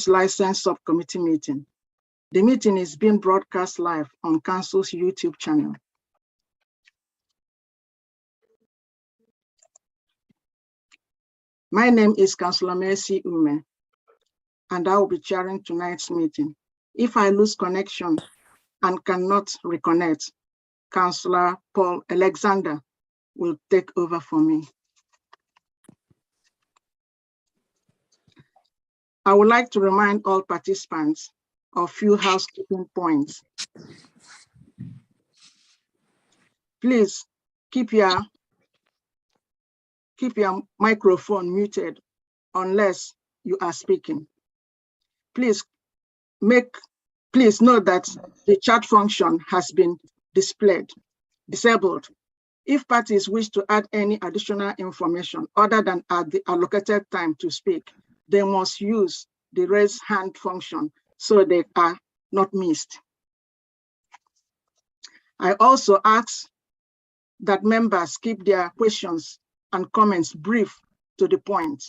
License Subcommittee meeting. The meeting is being broadcast live on Council's YouTube channel. My name is Councillor Mercy Ume, and I will be chairing tonight's meeting. If I lose connection and cannot reconnect, Councillor Paul Alexander will take over for me. I would like to remind all participants of a few housekeeping points. Please keep your microphone muted unless you are speaking. Please note that the chat function has been disabled. If parties wish to add any additional information other than at the allocated time to speak, they must use the raise hand function so they are not missed. I also ask that members keep their questions and comments brief to the point.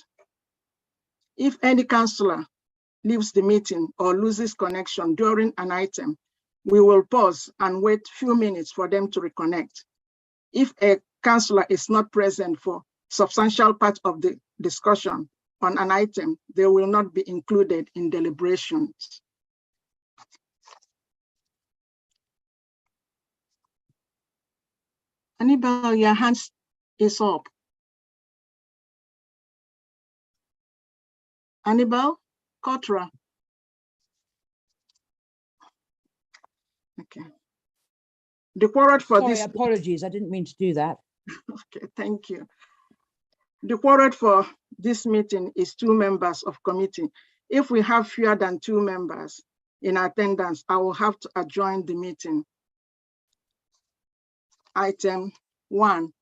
If any councillor leaves the meeting or loses connection during an item, we will pause and wait a few minutes for them to reconnect. If a councillor is not present for substantial part of the discussion on an item, they will not be included in deliberations. Annabelle, your hand is up. Annabelle Kotra. Okay. The quorum for this. Apologies, I didn't mean to do that. Okay, thank you. The quorum for this meeting is 2 members of committee. If we have fewer than 2 members in attendance, I will have to adjourn the meeting. Item 1.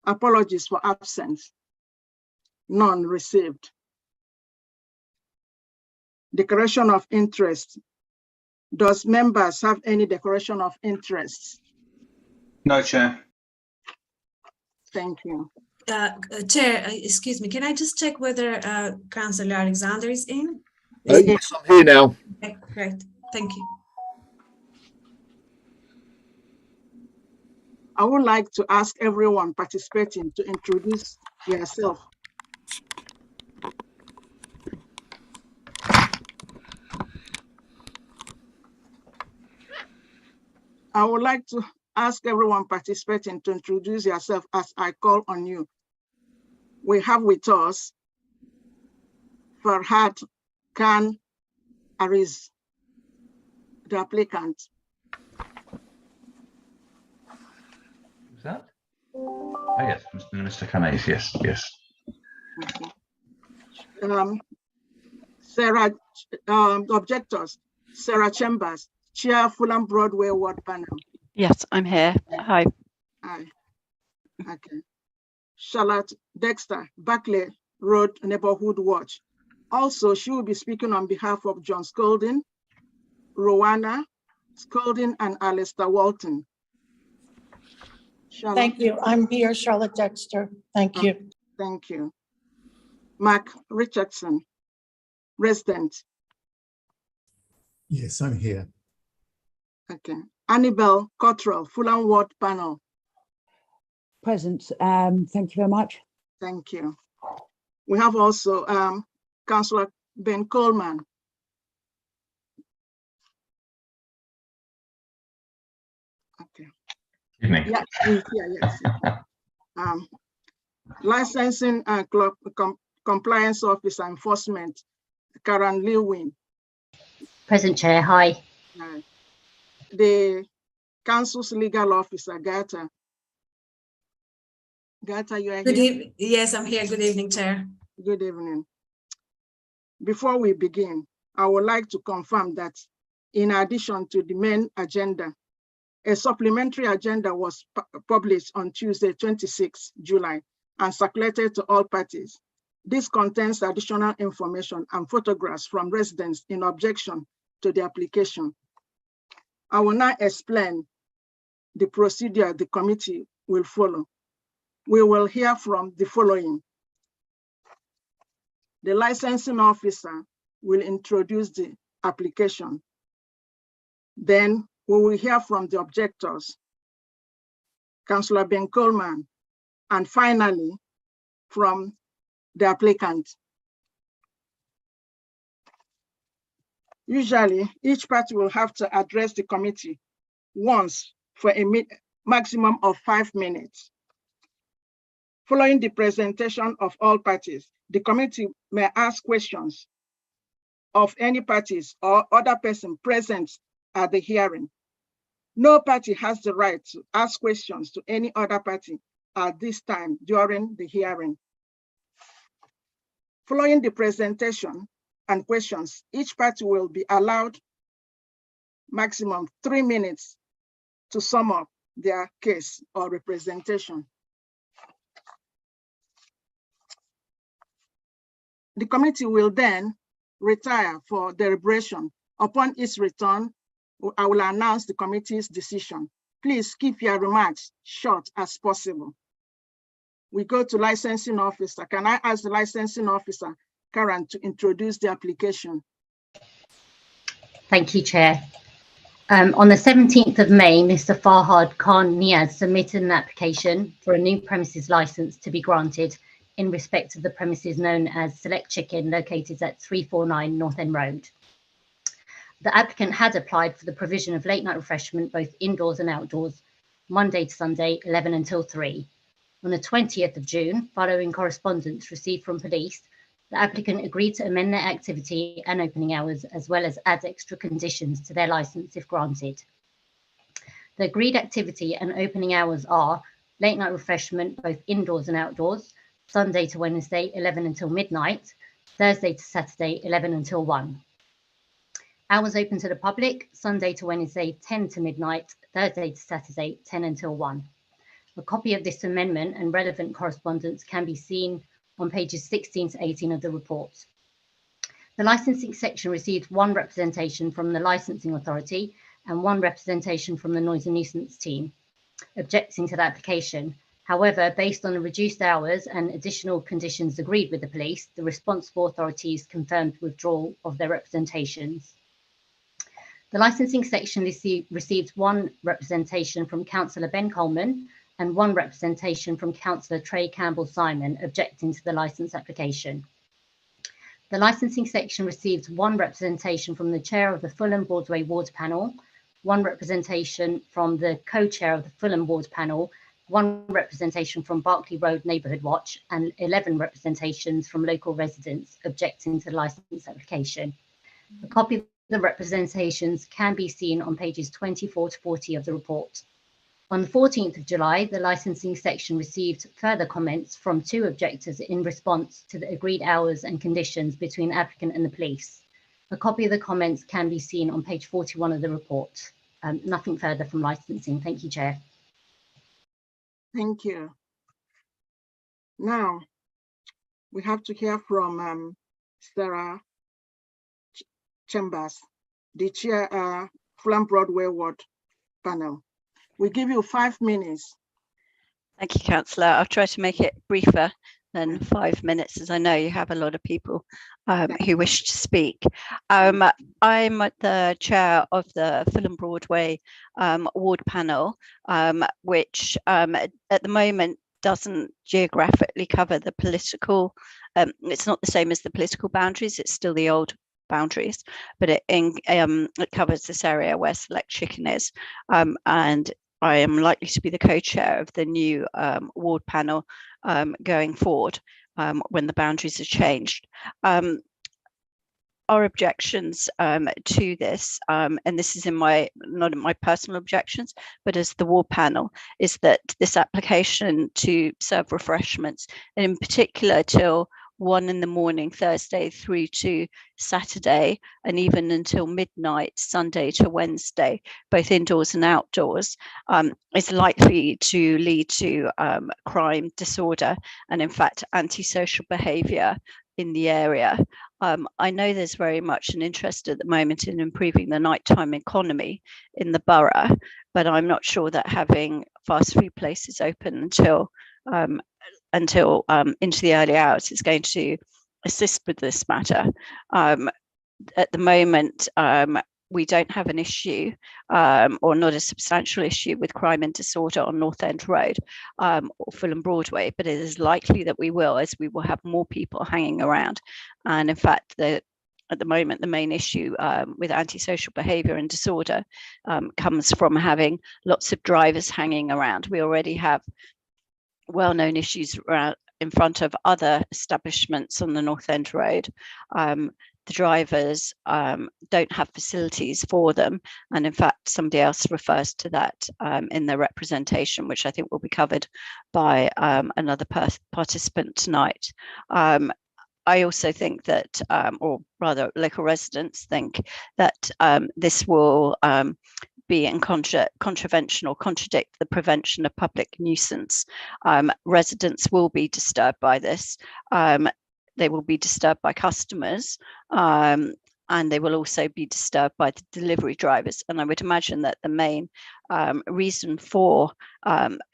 Apologies for absence. None received. Declaration of interest. Does members have any declaration of interest? No, Chair. Thank you. Chair, excuse me, can I just check whether Councillor Alexander is in? Yes, I'm here now. Okay, great, thank you. I would like to ask everyone participating to introduce yourself. I would like to ask everyone participating to introduce yourself as I call on you. We have with us Farhad Khan Ariz, the applicant. Who's that? Oh, yes, Mr. Canais, yes, yes. Okay. Sarah, objectors, Sarah Chambers, Chair Fulham Broadway Ward Panel. Yes, I'm here. Hi. Hi. Okay. Charlotte Dexter, Barclay Road Neighborhood Watch. Also, she will be speaking on behalf of John Scolding, Rowana Scolding, and Alistair Walton. Charlotte. Thank you. I'm here, Charlotte Dexter. Thank you. Thank you. Mark Richardson, resident. Yes, I'm here. Okay. Annabelle Cottrell, Fulham Ward Panel. Present. Thank you very much. Thank you. We have also Councillor Ben Coleman. Okay. Evening. Yeah, he's here, yes. Licensing and compliance officer enforcement, Karen Lewin. Present, Chair. Hi. The council's legal officer, Gata. Gata, you are here? Yes, I'm here. Good evening, Chair. Good evening. Before we begin, I would like to confirm that in addition to the main agenda, a supplementary agenda was published on Tuesday, 26 July, and circulated to all parties. This contains additional information and photographs from residents in objection to the application. I will now explain the procedure the committee will follow. We will hear from the following: The licensing officer will introduce the application. Then we will hear from the objectors, Councillor Ben Coleman, and finally from the applicant. Usually, each party will have to address the committee once for a maximum of 5 minutes. Following the presentation of all parties, the committee may ask questions of any parties or other person present at the hearing. No party has the right to ask questions to any other party at this time during the hearing. Following the presentation and questions, each party will be allowed maximum 3 minutes to sum up their case or representation. The committee will then retire for deliberation. Upon its return, I will announce the committee's decision. Please keep your remarks short as possible. We go to licensing officer. Can I ask the licensing officer, Karen, to introduce the application? Thank you, Chair. On the 17th of May, Mr. Farhad Khan Niaz submitted an application for a new premises licence to be granted in respect of the premises known as Select Chicken, located at 349 North End Road. The applicant had applied for the provision of late night refreshment, both indoors and outdoors, Monday to Sunday, 11 until 3. On the 20th of June, following correspondence received from police, the applicant agreed to amend their activity and opening hours, as well as add extra conditions to their licence if granted. The agreed activity and opening hours are late night refreshment, both indoors and outdoors, Sunday to Wednesday, 11 until midnight, Thursday to Saturday, 11 until 1. Hours open to the public, Sunday to Wednesday, 10 to midnight, Thursday to Saturday, 10 until 1. A copy of this amendment and relevant correspondence can be seen on pages 16 to 18 of the report. The licensing section received one representation from the licensing authority and one representation from the noise and nuisance team, objecting to the application. However, based on the reduced hours and additional conditions agreed with the police, the responsible authorities confirmed withdrawal of their representations. The licensing section received one representation from Councillor Ben Coleman and one representation from Councillor Trey Campbell-Simon, objecting to the licence application. The licensing section received one representation from the chair of the Fulham Broadway Ward Panel, one representation from the co-chair of the Fulham Ward Panel, one representation from Berkeley Road Neighbourhood Watch, and 11 representations from local residents objecting to the licence application. A copy of the representations can be seen on pages 24 to 40 of the report. On the 14th of July, the licensing section received further comments from two objectors in response to the agreed hours and conditions between the applicant and the police. A copy of the comments can be seen on page 41 of the report. Nothing further from licensing. Thank you, Chair. Thank you. Now, we have to hear from Sarah Chambers, the chair, Fulham Broadway Ward Panel. We give you 5 minutes. Thank you, Councillor. I'll try to make it briefer than 5 minutes, as I know you have a lot of people who wish to speak. I'm the chair of the Fulham Broadway Ward Panel, which at the moment doesn't geographically cover the political, it's not the same as the political boundaries, it's still the old boundaries, but it covers this area where Select Chicken is, and I am likely to be the co-chair of the new ward panel going forward when the boundaries are changed. Our objections to this, and this is not in my personal objections, but as the ward panel, is that this application to serve refreshments, and in particular till 1 in the morning, Thursday through to Saturday, and even until midnight, Sunday to Wednesday, both indoors and outdoors, is likely to lead to crime, disorder, and in fact, antisocial behaviour in the area. I know there's very much an interest at the moment in improving the nighttime economy in the borough, but I'm not sure that having fast food places open until into the early hours is going to assist with this matter. At the moment, we don't have an issue or not a substantial issue with crime and disorder on North End Road or Fulham Broadway, but it is likely that we will, as we will have more people hanging around. And in fact, at the moment, the main issue with antisocial behaviour and disorder comes from having lots of drivers hanging around. We already have well-known issues around in front of other establishments on the North End Road. The drivers don't have facilities for them. And in fact, somebody else refers to that in their representation, which I think will be covered by another participant tonight. I also think that, or rather local residents think that this will be in contravention or contradict the prevention of public nuisance. Residents will be disturbed by this. They will be disturbed by customers, and they will also be disturbed by the delivery drivers. And I would imagine that the main reason for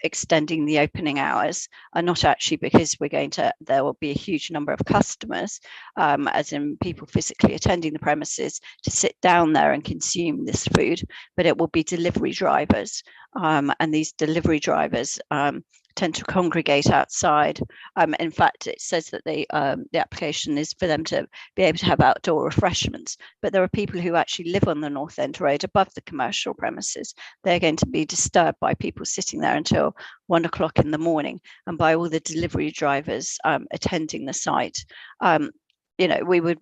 extending the opening hours are not actually because there will be a huge number of customers, as in people physically attending the premises to sit down there and consume this food, but it will be delivery drivers. And these delivery drivers tend to congregate outside. In fact, it says that the application is for them to be able to have outdoor refreshments, but there are people who actually live on the North End Road above the commercial premises. They're going to be disturbed by people sitting there until 1 o'clock in the morning and by all the delivery drivers attending the site. We would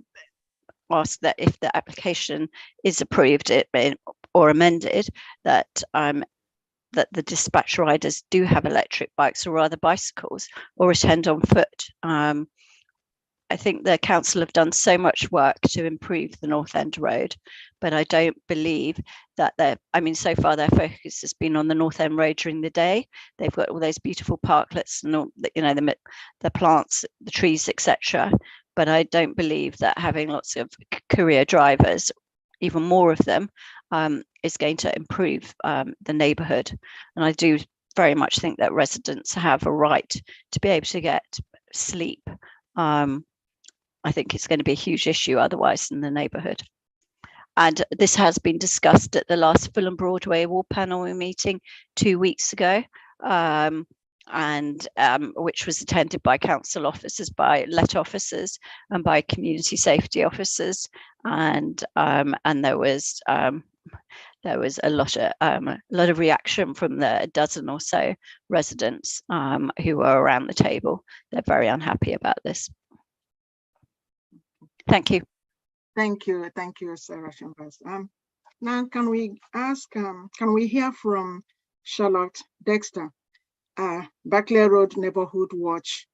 ask that if the application is approved or amended, that the dispatch riders do have electric bikes or rather bicycles or attend on foot. I think the council have done so much work to improve the North End Road, but I don't believe that so far their focus has been on the North End Road during the day. They've got all those beautiful parklets and all, the plants, the trees, etc. But I don't believe that having lots of courier drivers, even more of them, is going to improve the neighbourhood. And I do very much think that residents have a right to be able to get sleep. I think it's going to be a huge issue otherwise in the neighbourhood. And this has been discussed at the last Fulham Broadway Wall Panel meeting 2 weeks ago, which was attended by council officers, by Let officers, and by community safety officers, and there was a lot of reaction from the dozen or so residents who were around the table. They're very unhappy about this. Thank you. Thank you, Sarah Chambers. Now, can we hear from Charlotte Dexter, Berkeley Road Neighborhood Watch,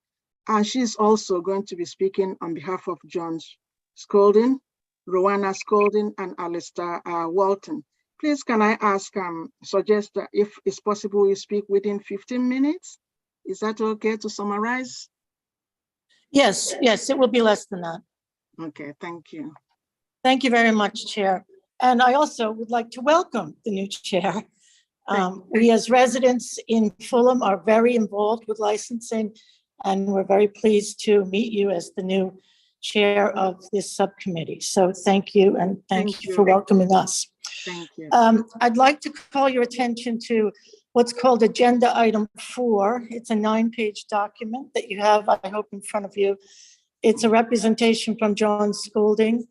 and she's also going to be speaking on behalf of John Scolding, Rowana Scolding, and Alistair Walton. Please, can I suggest that if it's possible, you speak within 15 minutes? Is that okay to summarize? Yes, it will be less than that. Okay, thank you. Thank you very much, Chair. And I also would like to welcome the new chair. We as residents in Fulham are very involved with licensing, and we're very pleased to meet you as the new chair of this subcommittee. So thank you, and thank you for welcoming us. Thank you. I'd like to call your attention to what's called Agenda Item 4. It's a 9-page document that you have, I hope, in front of you. It's a representation from John Scolding,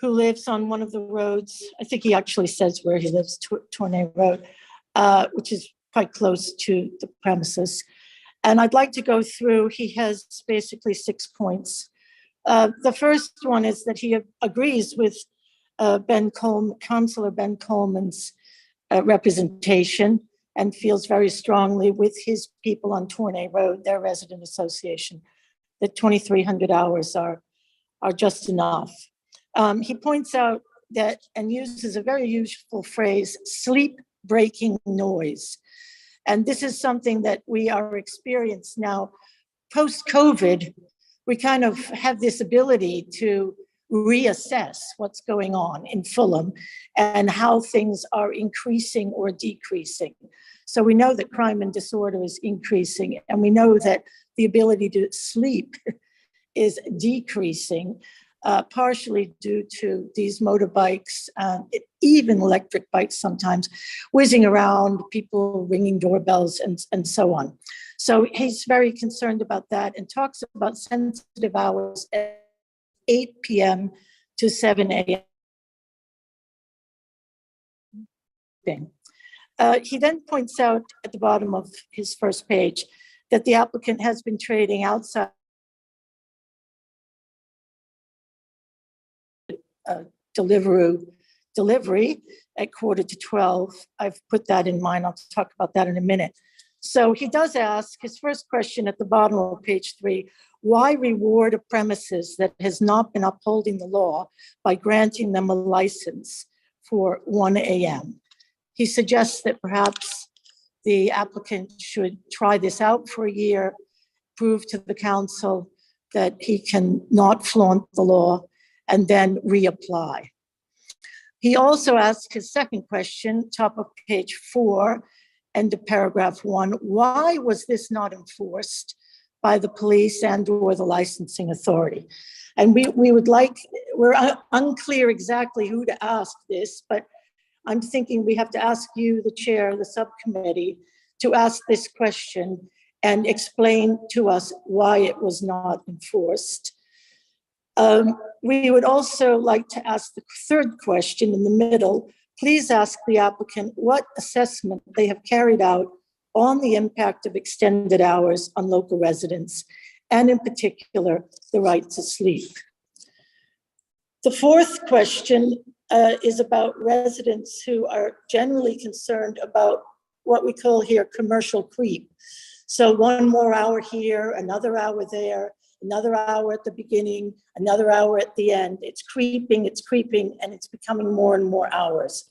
who lives on one of the roads. I think he actually says where he lives, Tournai Road, which is quite close to the premises. And I'd like to go through, he has basically 6 points. The first one is that he agrees with Councillor Ben Coleman's representation and feels very strongly with his people on Tournai Road, their resident association, that 2,300 hours are just enough. He points out that, and uses a very useful phrase, sleep-breaking noise. And this is something that we are experiencing now. Post-COVID, we kind of have this ability to reassess what's going on in Fulham and how things are increasing or decreasing. So we know that crime and disorder is increasing, and we know that the ability to sleep is decreasing, partially due to these motorbikes and even electric bikes sometimes whizzing around, people ringing doorbells and so on. So he's very concerned about that and talks about sensitive hours at 8 p.m. to 7 a.m. He then points out at the bottom of his first page that the applicant has been trading outside delivery at 11:45. I've put that in mine. I'll talk about that in a minute. So he does ask his first question at the bottom of page 3, why reward a premises that has not been upholding the law by granting them a license for 1 a.m.? He suggests that perhaps the applicant should try this out for a year, prove to the council that he can not flaunt the law, and then reapply. He also asked his second question, top of page 4, end of paragraph 1, why was this not enforced by the police and or the licensing authority? And we're unclear exactly who to ask this, but I'm thinking we have to ask you, the chair of the subcommittee, to ask this question and explain to us why it was not enforced. We would also like to ask the third question in the middle. Please ask the applicant what assessment they have carried out on the impact of extended hours on local residents, and in particular, the right to sleep. The fourth question is about residents who are generally concerned about what we call here commercial creep. So 1 more hour here, another hour there, another hour at the beginning, another hour at the end. It's creeping, and it's becoming more and more hours.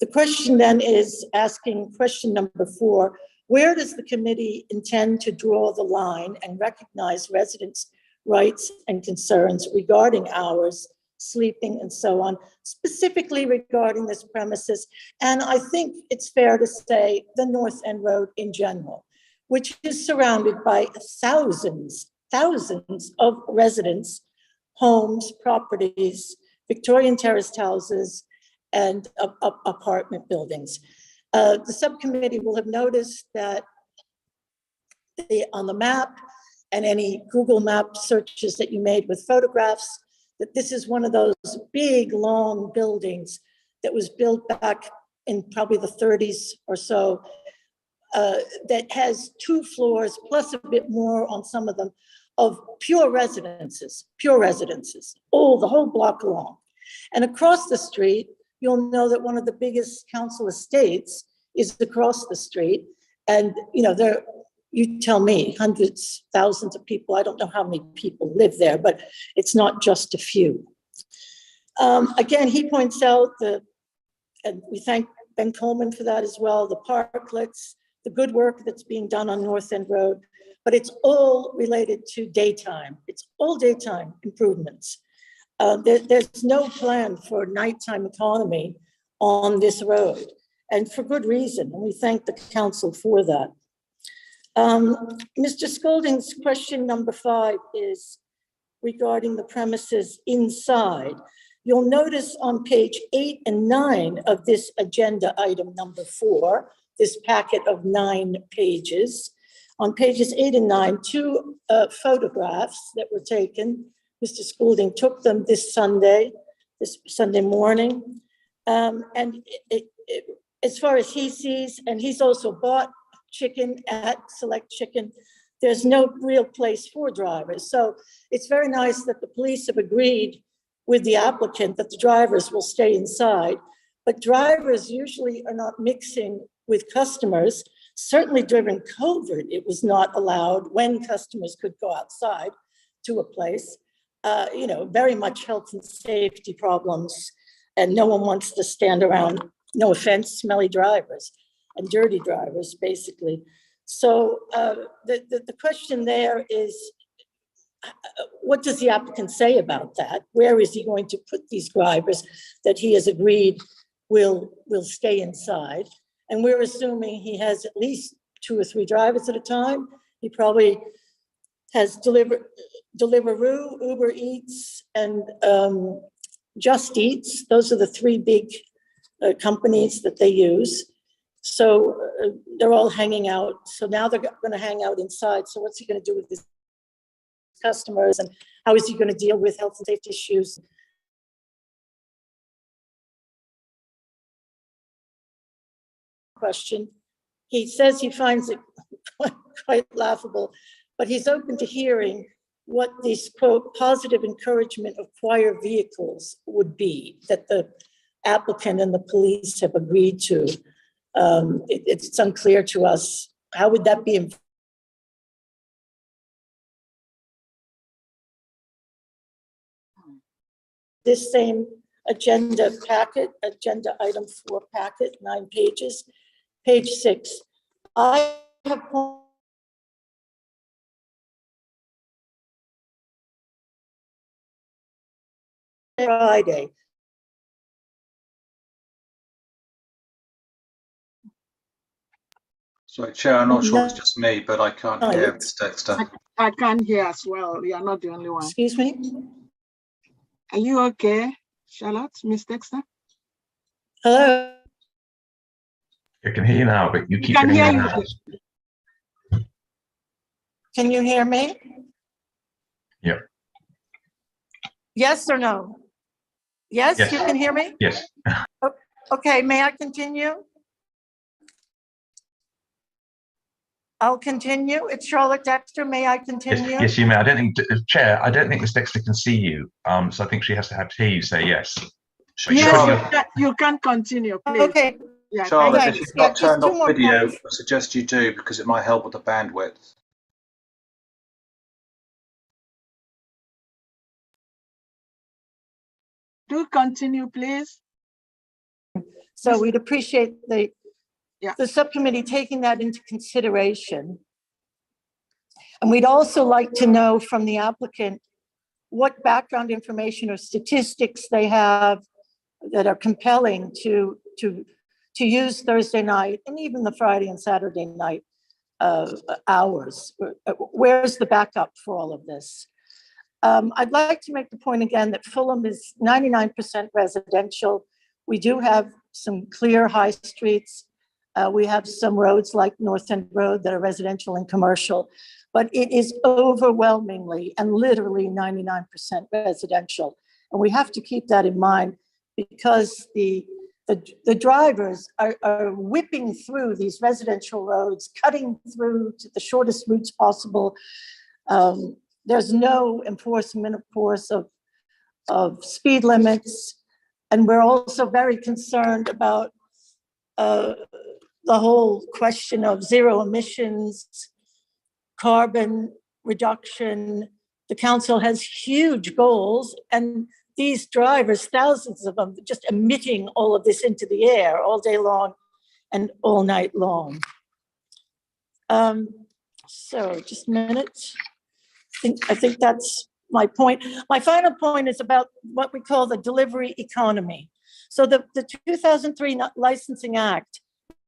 The question then is asking question number 4, where does the committee intend to draw the line and recognize residents' rights and concerns regarding hours, sleeping, and so on, specifically regarding this premises? And I think it's fair to say the North End Road in general, which is surrounded by thousands of residents, homes, properties, Victorian terraced houses, and apartment buildings. The subcommittee will have noticed that on the map and any Google map searches that you made with photographs, that this is one of those big, long buildings that was built back in probably the 30s or so, that has 2 floors plus a bit more on some of them of pure residences, the whole block long. And across the street, you'll know that one of the biggest council estates is across the street. And you tell me, hundreds, thousands of people, I don't know how many people live there, but it's not just a few. Again, he points out and we thank Ben Coleman for that as well, the parklets, the good work that's being done on North End Road, but it's all related to daytime. It's all daytime improvements. There's no plan for nighttime economy on this road, and for good reason, and we thank the council for that. Mr. Scolding's question number 5 is regarding the premises inside. You'll notice on page 8 and 9 of this agenda item number 4, this packet of 9 pages, on pages 8 and 9, 2 photographs that were taken. Mr. Scolding took them this Sunday morning. And as far as he sees, and he's also bought chicken at Select Chicken, there's no real place for drivers. So it's very nice that the police have agreed with the applicant that the drivers will stay inside, but drivers usually are not mixing with customers. Certainly during COVID, it was not allowed when customers could go outside to a place. Very much health and safety problems, and no one wants to stand around, no offense, smelly drivers and dirty drivers, basically. So the question there is, what does the applicant say about that? Where is he going to put these drivers that he has agreed will stay inside? And we're assuming he has at least 2 or 3 drivers at a time. He probably has Deliveroo, Uber Eats, and Just Eats. Those are the three big companies that they use. So they're all hanging out. So now they're going to hang out inside. So what's he going to do with his customers, and how is he going to deal with health and safety issues? Question. He says he finds it quite laughable, but he's open to hearing what these, quote, positive encouragement of choir vehicles would be that the applicant and the police have agreed to. It's unclear to us. How would that be? This same agenda packet, agenda item 4 packet, 9 pages, page 6. I have Friday. Sorry, Chair, I'm not sure it's just me, but I can't hear Ms. Dexter. I can't hear as well. You are not the only one. Excuse me? Are you okay, Charlotte, Miss Dexter? Hello? I can hear you now, but you keep Can getting hear in you. and out. Can you hear me? Yeah. Yes or no? Yes, Yes. you can hear me? Yes. Okay, may I continue? I'll continue. It's Charlotte Dexter. May I continue? Yes, you may. I don't think, Chair, I don't think Ms. Dexter can see you. So I think she has to hear you say yes. Yes, you can continue, please. Okay. Yeah, Charlotte, thank if you. you've not Yeah, just turned two off more video, points. I suggest you do, because it might help with the bandwidth. Do continue, please. So we'd appreciate the Yeah. subcommittee taking that into consideration. And we'd also like to know from the applicant what background information or statistics they have that are compelling to use Thursday night and even the Friday and Saturday night hours. Where's the backup for all of this? I'd like to make the point again that Fulham is 99% residential. We do have some clear high streets. We have some roads like North End Road that are residential and commercial, but it is overwhelmingly and literally 99% residential. And we have to keep that in mind because the drivers are whipping through these residential roads, cutting through to the shortest routes possible. There's no enforcement, of course, of speed limits. And we're also very concerned about the whole question of zero emissions, carbon reduction. The council has huge goals, and these drivers, thousands of them, just emitting all of this into the air all day long and all night long. So just a minute. I think that's my point. My final point is about what we call the delivery economy. So the 2003 Licensing Act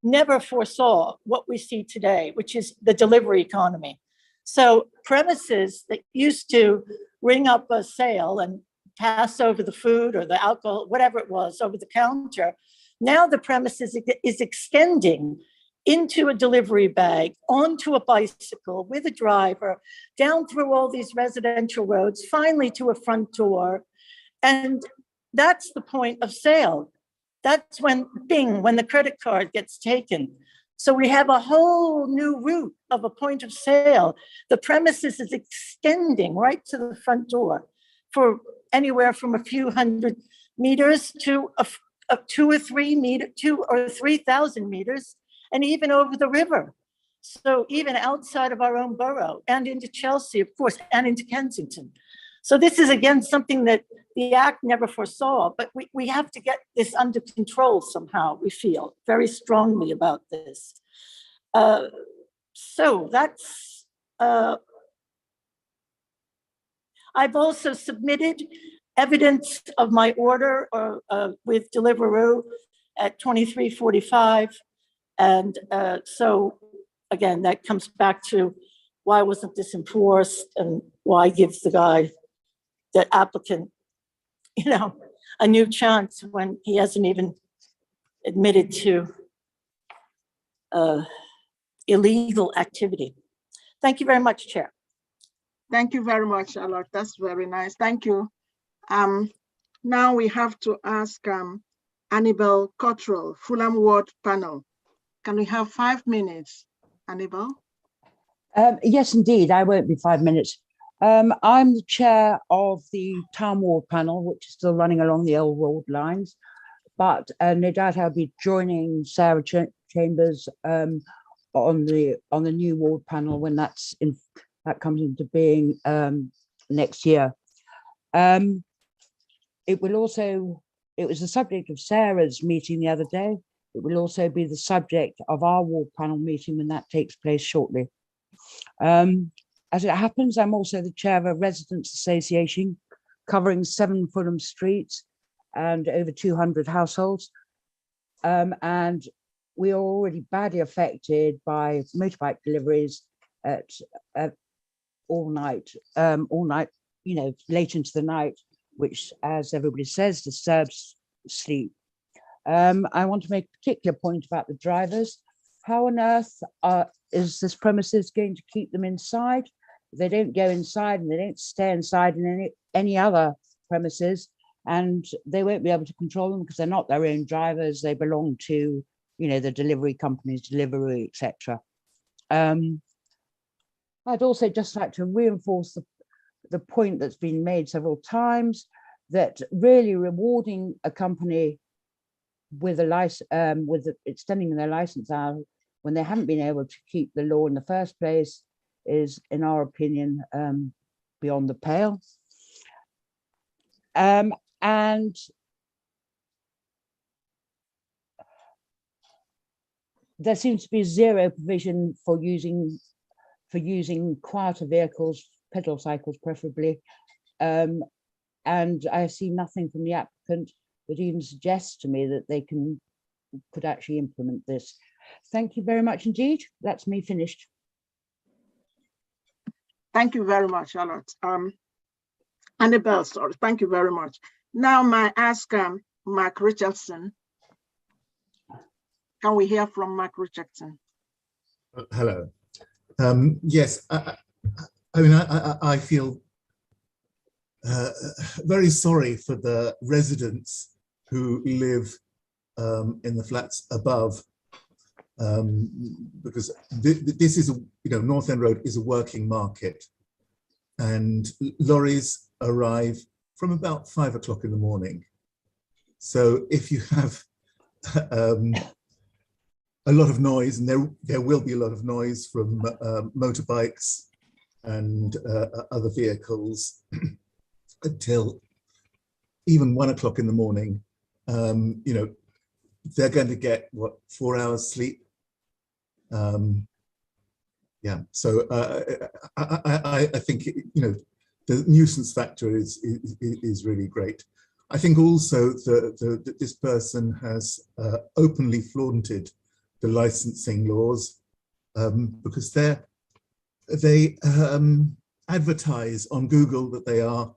never foresaw what we see today, which is the delivery economy. So premises that used to ring up a sale and pass over the food or the alcohol, whatever it was, over the counter, now the premises is extending into a delivery bag, onto a bicycle with a driver, down through all these residential roads, finally to a front door. And that's the point of sale. That's when, bing, when the credit card gets taken. So we have a whole new route of a point of sale. The premises is extending right to the front door for anywhere from a few hundred meters to a 2 or 3,000 meters, and even over the river. So even outside of our own borough and into Chelsea, of course, and into Kensington. So this is, again, something that the Act never foresaw, but we have to get this under control somehow, we feel very strongly about this. So that's, I've also submitted evidence of my order with Deliveroo at 2345. And so again, that comes back to why wasn't this enforced, and why give the guy, the applicant, you know, a new chance when he hasn't even admitted to illegal activity. Thank you very much, Chair. Thank you very much, Charlotte. That's very nice. Thank you. Now we have to ask Annabel Cottrell, Fulham Ward panel. Can we have 5 minutes, Annabel? Yes, indeed. I won't be 5 minutes. I'm the chair of the Town Ward panel, which is still running along the old ward lines. But no doubt I'll be joining Sarah Chambers on the new ward panel when that comes into being next year. It was the subject of Sarah's meeting the other day. It will also be the subject of our ward panel meeting when that takes place shortly. As it happens, I'm also the chair of a residents association covering 7 Fulham streets and over 200 households. And we are already badly affected by motorbike deliveries at all night, you know, late into the night, which, as everybody says, disturbs sleep. I want to make a particular point about the drivers. How on earth is this premises going to keep them inside? They don't go inside and they don't stay inside in any other premises, and they won't be able to control them because they're not their own drivers. They belong to, you know, the delivery companies, Deliveroo, etc. I'd also just like to reinforce the point that's been made several times, that really rewarding a company with a license, extending their license out when they haven't been able to keep the law in the first place is, in our opinion, beyond the pale. And there seems to be zero provision for using quieter vehicles, pedal cycles preferably. And I see nothing from the applicant that even suggests to me that they could actually implement this. Thank you very much indeed. That's me finished. Thank you very much, Charlotte. Annabel, sorry, thank you very much. Now may I ask Mark Richardson. Can we hear from Mark Richardson? Hello. Yes, I mean, I feel very sorry for the residents who live in the flats above, because this is, North End Road is a working market, and lorries arrive from about 5 o'clock in the morning. So if you have a lot of noise, and there will be a lot of noise from motorbikes and other vehicles until even 1 o'clock in the morning, they're going to get, what, 4 hours sleep? Yeah, so I think, the nuisance factor is really great. I think also that this person has openly flaunted the licensing laws, because they advertise on Google that they are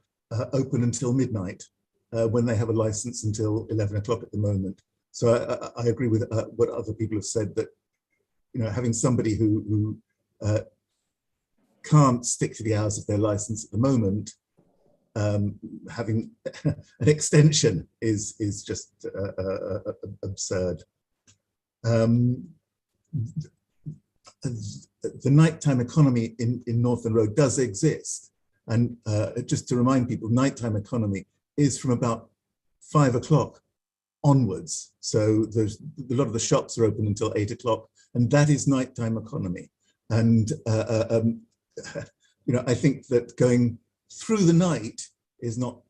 open until midnight, when they have a license until 11 o'clock at the moment. So I agree with what other people have said, that having somebody who can't stick to the hours of their license at the moment, having an extension is just absurd. The nighttime economy in Northern Road does exist, and just to remind people, nighttime economy is from about 5 o'clock onwards. So there's a lot of the shops are open until 8 o'clock, and that is nighttime economy. And I think that going through the night is not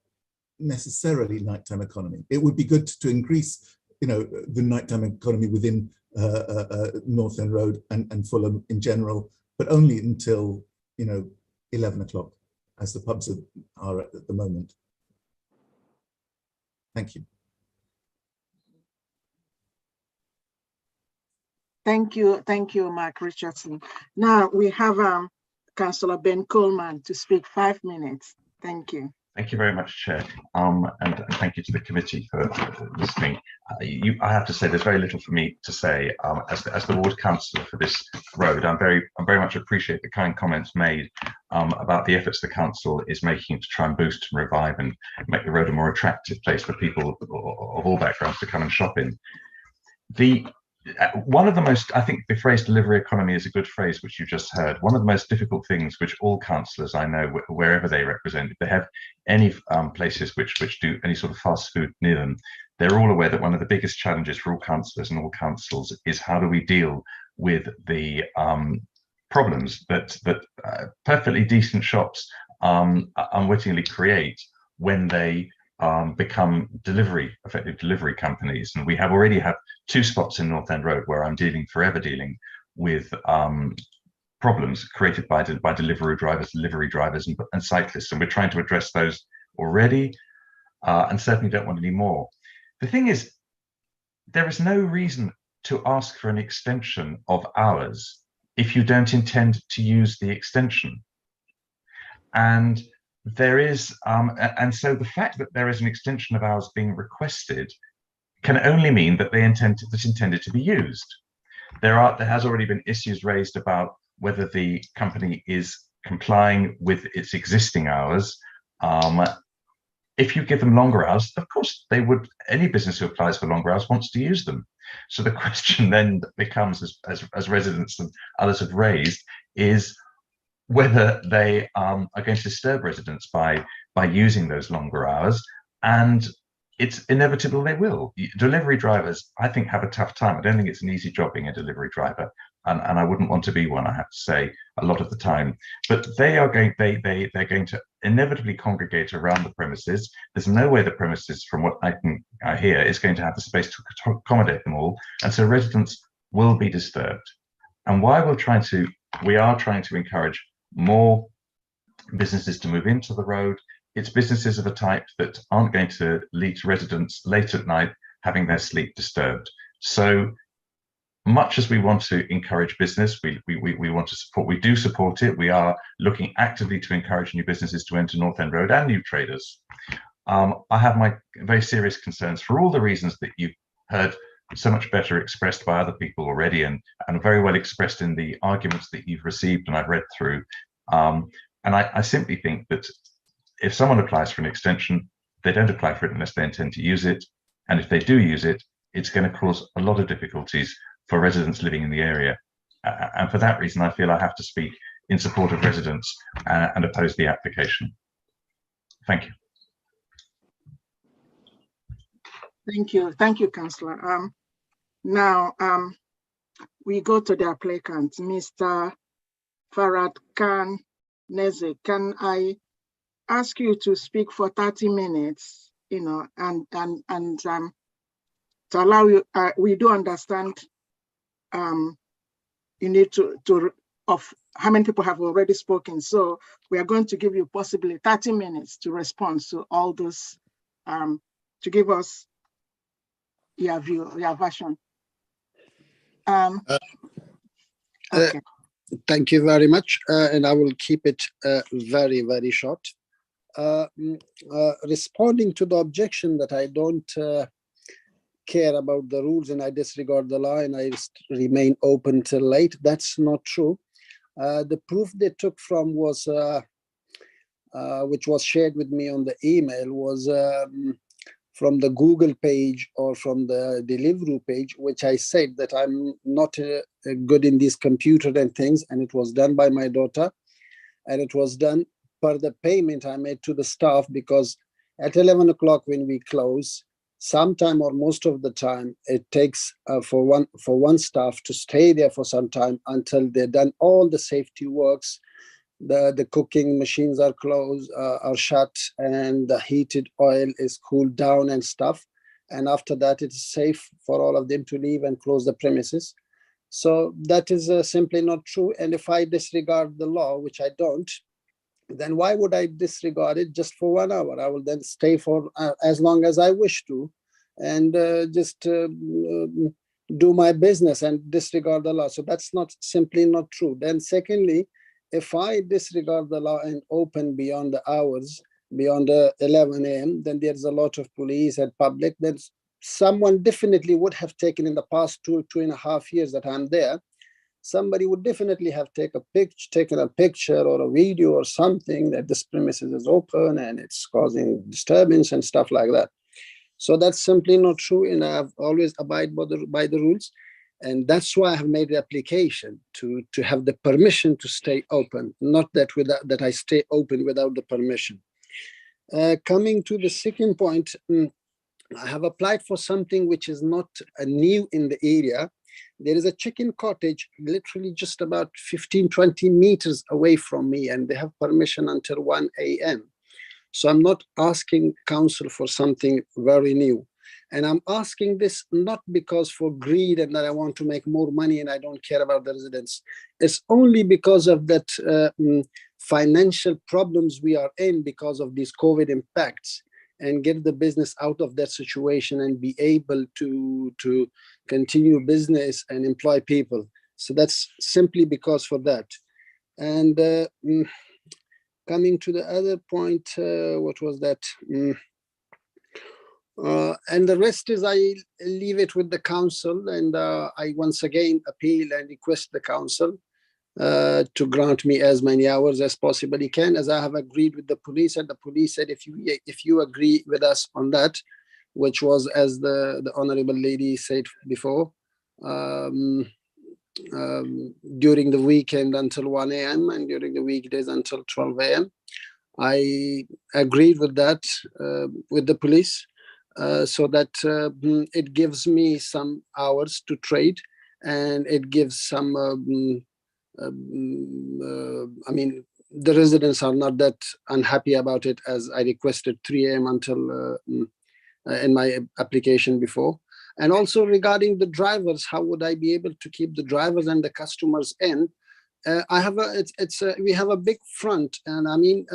necessarily nighttime economy. It would be good to increase, the nighttime economy within North End Road and Fulham in general, but only until 11 o'clock, as the pubs are at the moment. Thank you. Thank you, Mark Richardson. Now we have Councillor Ben Coleman to speak 5 minutes. Thank you. Thank you very much, Chair, and thank you to the committee for listening. I have to say, there's very little for me to say. As the ward councillor for this road, I very much appreciate the kind comments made about the efforts the council is making to try and boost and revive and make the road a more attractive place for people of all backgrounds to come and shop in. One of the most, I think the phrase delivery economy is a good phrase, which you just heard. One of the most difficult things which all councillors I know, wherever they represent, if they have any places which do any sort of fast food near them, they're all aware that one of the biggest challenges for all councillors and all councils is how do we deal with the problems that perfectly decent shops unwittingly create when they become effective delivery companies. And we already have 2 spots in North End Road where I'm forever dealing with problems created by delivery drivers and cyclists. And we're trying to address those already and certainly don't want any more. The thing is, there is no reason to ask for an extension of hours if you don't intend to use the extension. And there is, and so the fact that there is an extension of hours being requested can only mean that it's intended to be used. There has already been issues raised about whether the company is complying with its existing hours. If you give them longer hours, of course they would. Any business who applies for longer hours wants to use them. So the question then becomes, as residents and others have raised, is whether they are going to disturb residents by using those longer hours, and it's inevitable they will. Delivery drivers, I think, have a tough time. I don't think it's an easy job being a delivery driver, and I wouldn't want to be one, I have to say, a lot of the time. But they're going to inevitably congregate around the premises. There's no way the premises, from what I can hear, is going to have the space to accommodate them all, and so residents will be disturbed. And while we are trying to encourage more businesses to move into the road, it's businesses of a type that aren't going to lead to residents late at night having their sleep disturbed. So much as we want to encourage business, we want to support, we do support it. We are looking actively to encourage new businesses to enter North End Road and new traders. I have my very serious concerns for all the reasons that you've heard so much better expressed by other people already, and very well expressed in the arguments that you've received and I've read through. And I simply think that if someone applies for an extension, they don't apply for it unless they intend to use it. And if they do use it, it's going to cause a lot of difficulties for residents living in the area. And for that reason, I feel I have to speak in support of residents and oppose the application. Thank you. Thank you, Councillor. Now we go to the applicant, Mr. Farad Khan Neze. Can I ask you to speak for 30 minutes, and to allow you, we do understand you need of how many people have already spoken. So we are going to give you possibly 30 minutes to respond to all those, to give us your view, your version. Okay. Thank you very much, and I will keep it very, very short. Responding to the objection that I don't care about the rules and I disregard the law and I remain open till late, that's not true. The proof they took from was, which was shared with me on the email, was from the Google page or from the Deliveroo page, which I said that I'm not good in these computer and things, and it was done by my daughter, and it was done per the payment I made to the staff, because at 11 o'clock when we close, sometime or most of the time, it takes for one staff to stay there for some time until they're done all the safety works. The cooking machines are closed, are shut, and the heated oil is cooled down and stuff. And after that, it's safe for all of them to leave and close the premises. So that is simply not true. And if I disregard the law, which I don't, then why would I disregard it just for 1 hour? I will then stay for as long as I wish to, and just do my business and disregard the law. So that's simply not true. Then secondly, if I disregard the law and open beyond the hours, beyond 11 a.m., then there's a lot of police and public. Then someone definitely would have taken in the past 2.5 years that I'm there. Somebody would definitely have taken a picture or a video or something that this premises is open and it's causing disturbance and stuff like that. So that's simply not true, and I've always abided by the rules. And that's why I have made the application to have the permission to stay open, not that I stay open without the permission. Coming to the second point, I have applied for something which is not new in the area. There is a chicken cottage literally just about 15-20 meters away from me, and they have permission until 1 a.m. So I'm not asking council for something very new. And I'm asking this not because for greed and that I want to make more money and I don't care about the residents. It's only because of that financial problems we are in because of these COVID impacts, and get the business out of that situation and be able to continue business and employ people. So that's simply because for that. And coming to the other point, what was that? And the rest is I leave it with the council, and I once again appeal and request the council to grant me as many hours as possibly can, as I have agreed with the police, and the police said if you agree with us on that, which was, as the honorable lady said before, during the weekend until 1 a.m. and during the weekdays until 12 a.m. I agreed with that with the police, so that it gives me some hours to trade, and it gives some I mean, the residents are not that unhappy about it, as I requested 3 a.m. until in my application before. And also regarding the drivers, how would I be able to keep the drivers and the customers in? We have a big front, and I mean,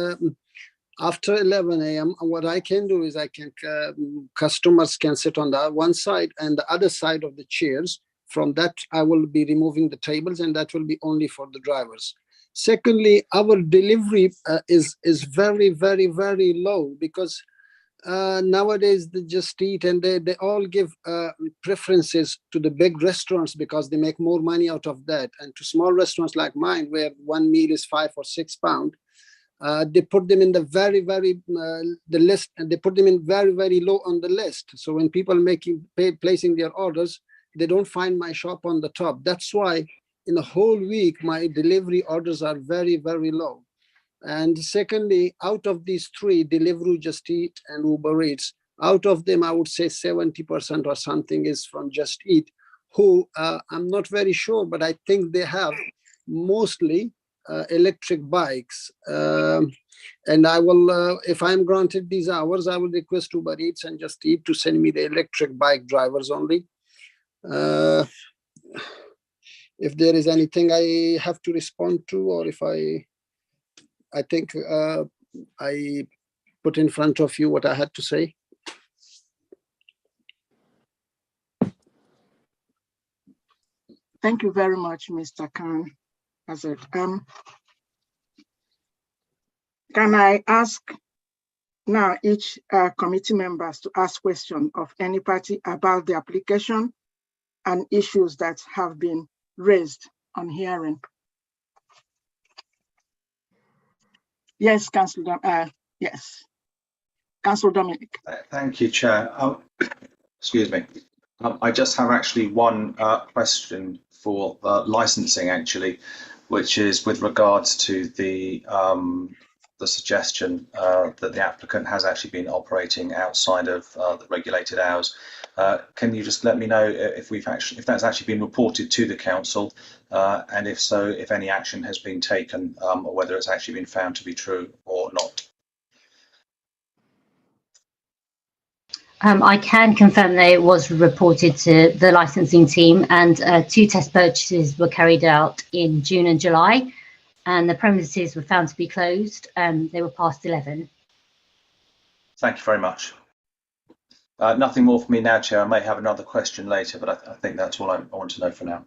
after 11 a.m., what I can do is customers can sit on the one side and the other side of the chairs. From that, I will be removing the tables, and that will be only for the drivers. Secondly, our delivery is very, very, very low, because nowadays they just eat, and they all give preferences to the big restaurants because they make more money out of that. And to small restaurants like mine, where one meal is £5 or £6, they put them in the very, very the list, and they put them in very, very low on the list. So when people placing their orders, they don't find my shop on the top. That's why in a whole week, my delivery orders are very, very low. And secondly, out of these three, Deliveroo, Just Eat, and Uber Eats, out of them, I would say 70% or something is from Just Eat, who I'm not very sure, but I think they have mostly electric bikes. And I will, if I'm granted these hours, I will request Uber Eats and Just Eat to send me the electric bike drivers only. If there is anything I have to respond to, or if I think I put in front of you what I had to say. Thank you very much, Mr. Khan. Can I ask now each committee members to ask questions of any party about the application and issues that have been raised on hearing? Yes, Councillor. Yes, Councillor Dominic. Thank you, Chair. Excuse me. I just have actually one question for licensing, actually, which is with regards to the suggestion that the applicant has actually been operating outside of the regulated hours. Can you just let me know if that's actually been reported to the council, and if so, if any action has been taken, or whether it's actually been found to be true or not? I can confirm that it was reported to the licensing team, and 2 test purchases were carried out in June and July, and the premises were found to be closed. They were past 11. Thank you very much. Nothing more for me now, Chair. I may have another question later, but I think that's all I want to know for now.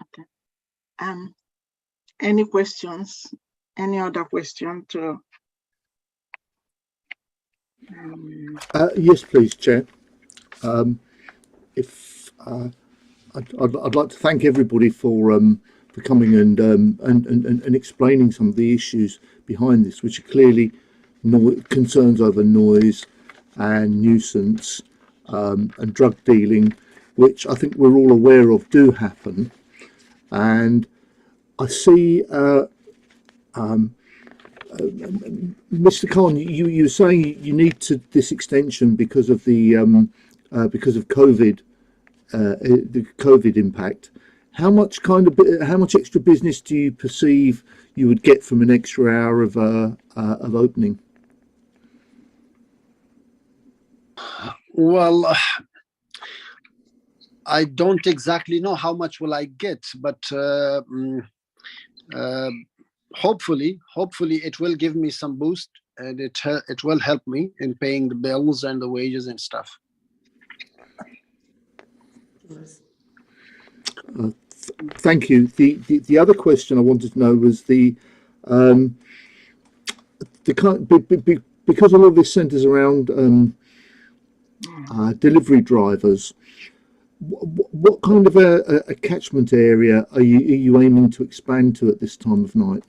Okay. Any questions? Any other question to? Yes, please, Chair. I'd like to thank everybody for coming and explaining some of the issues behind this, which are clearly concerns over noise and nuisance and drug dealing, which I think we're all aware of do happen. And I see, Mr. Khan, you were saying you need this extension because of the COVID, the COVID impact. How much extra business do you perceive you would get from an extra hour of opening? Well, I don't exactly know how much will I get, but hopefully it will give me some boost, and it will help me in paying the bills and the wages and stuff. Thank you. The other question I wanted to know was because a lot of this centres around delivery drivers. What kind of a catchment area are you aiming to expand to at this time of night?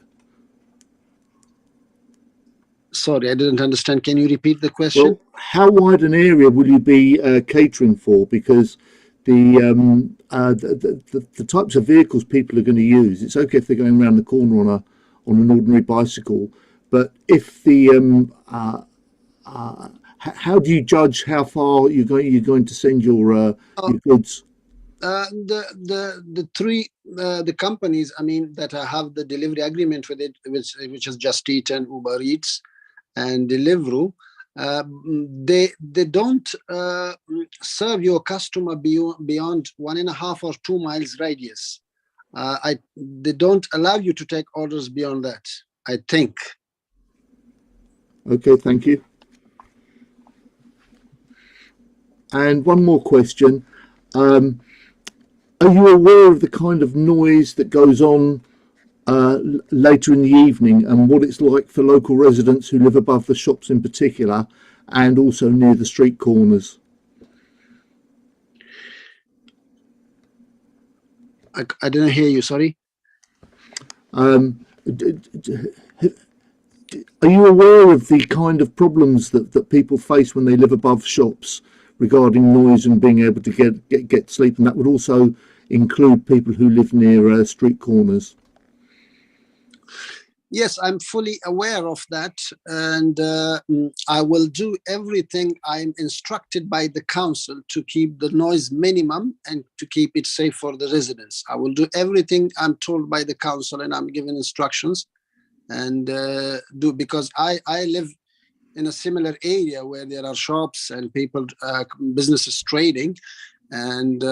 Sorry, I didn't understand. Can you repeat the question? Well, how wide an area will you be catering for? Because the types of vehicles people are going to use, it's okay if they're going around the corner on an ordinary bicycle, but if how do you judge how far you're going to send your goods? The companies, I mean, that I have the delivery agreement with it, which is Just Eat and Uber Eats and Deliveroo, they don't serve your customer beyond 1.5 or 2 miles radius. They don't allow you to take orders beyond that, I think. Okay, thank you. And one more question. Are you aware of the kind of noise that goes on later in the evening and what it's like for local residents who live above the shops in particular and also near the street corners? I didn't hear you, sorry. Are you aware of the kind of problems that people face when they live above shops regarding noise and being able to get sleep? And that would also include people who live near street corners. Yes, I'm fully aware of that, and I will do everything I'm instructed by the council to keep the noise minimum and to keep it safe for the residents. I will do everything I'm told by the council, and I'm given instructions, and because I live in a similar area where there are shops and people, businesses trading, and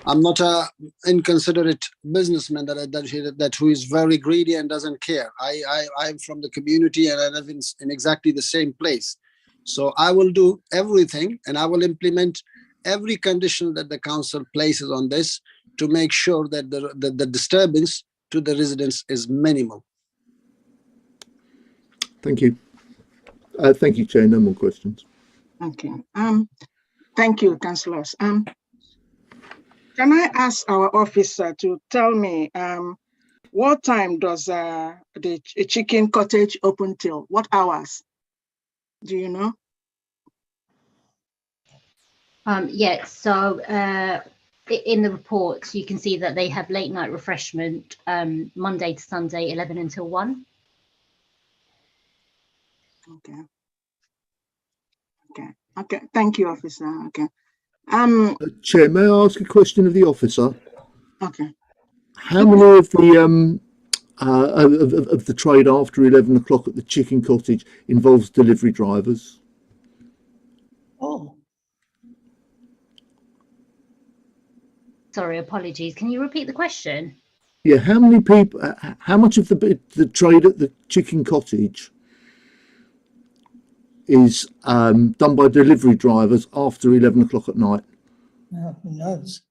I'm not a inconsiderate businessman that who is very greedy and doesn't care. I'm from the community and I live in exactly the same place. So I will do everything and I will implement every condition that the council places on this to make sure that the disturbance to the residents is minimal. Thank you. Thank you, Chair. No more questions. Okay. Thank you, councillors. Can I ask our officer to tell me what time does the chicken cottage open till? What hours? Do you know? Yeah, so in the reports, you can see that they have late night refreshment Monday to Sunday, 11 until 1. Okay. Thank you, officer. Okay. Chair, may I ask a question of the officer? Okay. How many of the of the trade after 11 o'clock at the chicken cottage involves delivery drivers? Oh. Sorry, apologies. Can you repeat the question? Yeah, how many people? How much of the trade at the chicken cottage is done by delivery drivers after 11 o'clock at night? Who knows?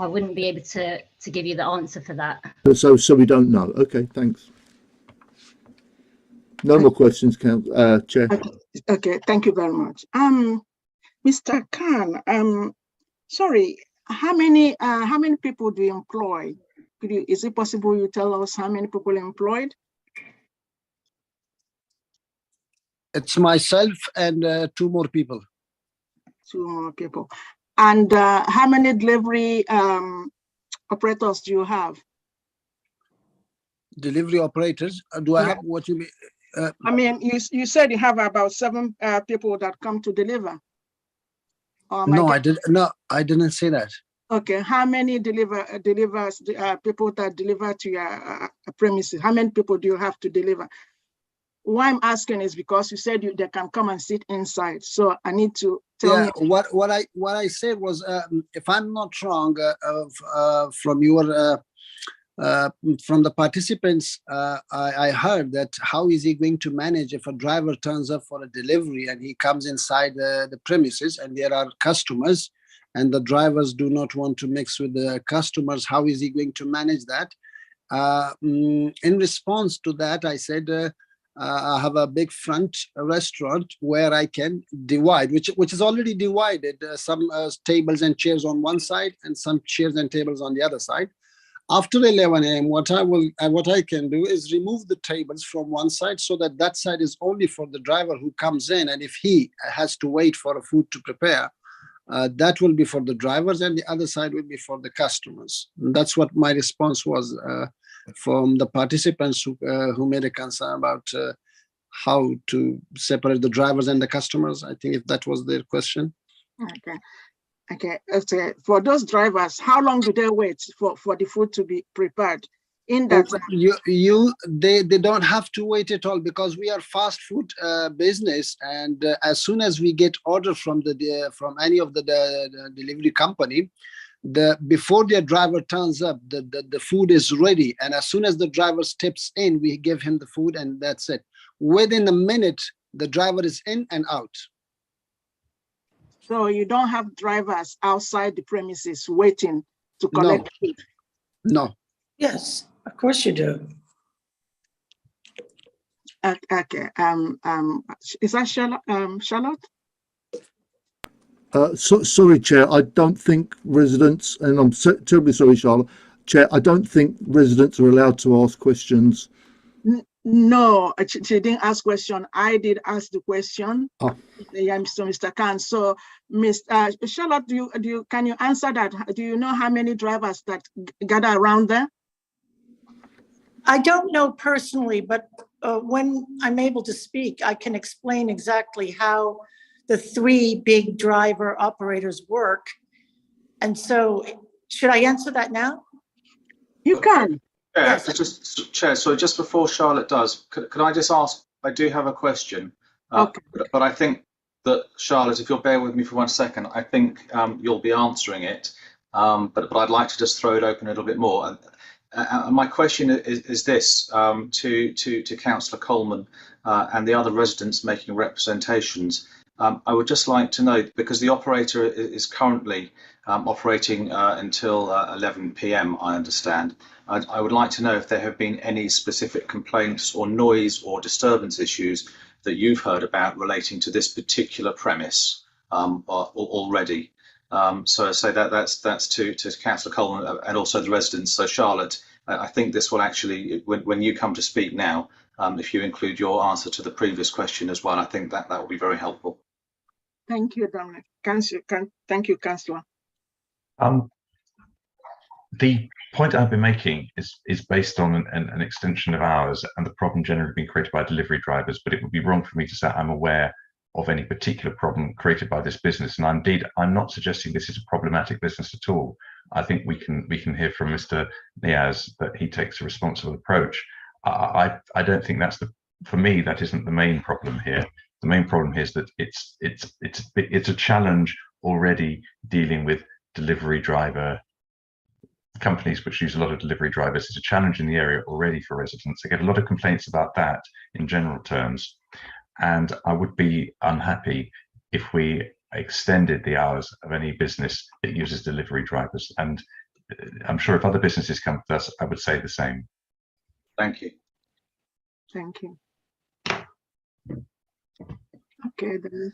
I wouldn't be able to give you the answer for that. So we don't know. Okay, thanks. No more questions, Chair. Okay, thank you very much. Mr. Khan, sorry, how many people do you employ? Is it possible you tell us how many people employed? It's myself and 2 more people. 2 more people. And how many delivery operators do you have? Delivery operators? Do I have what you mean? I mean, you said you have about 7 people that come to deliver. No, I didn't say that. Okay, how many people that deliver to your premises? How many people do you have to deliver? Why I'm asking is because you said they can come and sit inside. So I need to tell me. What I said was, if I'm not wrong, from the participants, I heard that how is he going to manage if a driver turns up for a delivery and he comes inside the premises and there are customers and the drivers do not want to mix with the customers? How is he going to manage that? In response to that, I said, I have a big front restaurant where I can divide, which is already divided. Some tables and chairs on one side and some chairs and tables on the other side. After 11 a.m., what I can do is remove the tables from one side so that side is only for the driver who comes in, and if he has to wait for a food to prepare, that will be for the drivers, and the other side will be for the customers. And that's what my response was from the participants who made a concern about how to separate the drivers and the customers. I think if that was their question. Okay. For those drivers, how long do they wait for the food to be prepared? In that they don't have to wait at all, because we are fast food business, and as soon as we get order from any of the delivery company, before their driver turns up, the food is ready, and as soon as the driver steps in, we give him the food, and that's it. Within a minute, the driver is in and out. So you don't have drivers outside the premises waiting to collect food? No. Yes, of course you do. Okay. Is that Charlotte? Sorry, Chair. I don't think residents, and I'm terribly sorry, Charlotte. Chair, I don't think residents are allowed to ask questions. No, she didn't ask question. I did ask the question. Oh. Yeah, Mr. Khan. So, Charlotte, can you answer that? Do you know how many drivers that gather around there? I don't know personally, but when I'm able to speak, I can explain exactly how the 3 big driver operators work. And so, should I answer that now? You can. Yeah, Yes. Chair, so just before Charlotte does, could I just ask, I do have a question, Okay. but I think that, Charlotte, if you'll bear with me for 1 second, I think you'll be answering it, but I'd like to just throw it open a little bit more. My question is this, to Councillor Coleman and the other residents making representations. I would just like to know, because the operator is currently operating until 11 p.m, I understand. I would like to know if there have been any specific complaints or noise or disturbance issues that you've heard about relating to this particular premise already. So I say that's to Councillor Coleman and also the residents. So Charlotte, I think this will actually, when you come to speak now, if you include your answer to the previous question as well, I think that will be very helpful. Thank you, Dominic. Thank you, Councillor. The point I've been making is based on an extension of hours and the problem generally being created by delivery drivers, but it would be wrong for me to say I'm aware of any particular problem created by this business. And indeed, I'm not suggesting this is a problematic business at all. I think we can hear from Mr. Niaz that he takes a responsible approach. I don't think for me, that isn't the main problem here. The main problem here is that it's a challenge already dealing with delivery driver companies which use a lot of delivery drivers. It's a challenge in the area already for residents. I get a lot of complaints about that in general terms, and I would be unhappy if we extended the hours of any business that uses delivery drivers. And I'm sure if other businesses come to us, I would say the same. Thank you. Thank you. Okay, then,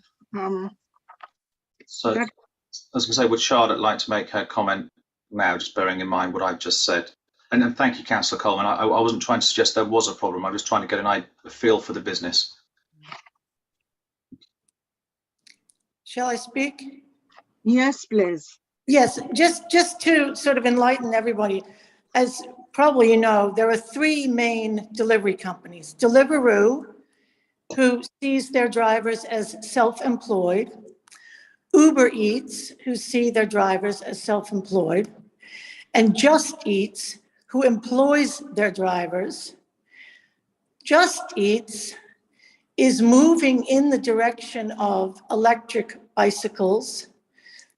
So that- I was going to say, would Charlotte like to make her comment now, just bearing in mind what I've just said? And thank you, Councillor Coleman. I wasn't trying to suggest there was a problem. I was trying to get a feel for the business. Shall I speak? yes, please. Yes, just to sort of enlighten everybody, as probably you know, there are three main delivery companies. Deliveroo, who sees their drivers as self-employed. Uber Eats, who see their drivers as self-employed. And Just Eats, who employs their drivers. Just Eats is moving in the direction of electric bicycles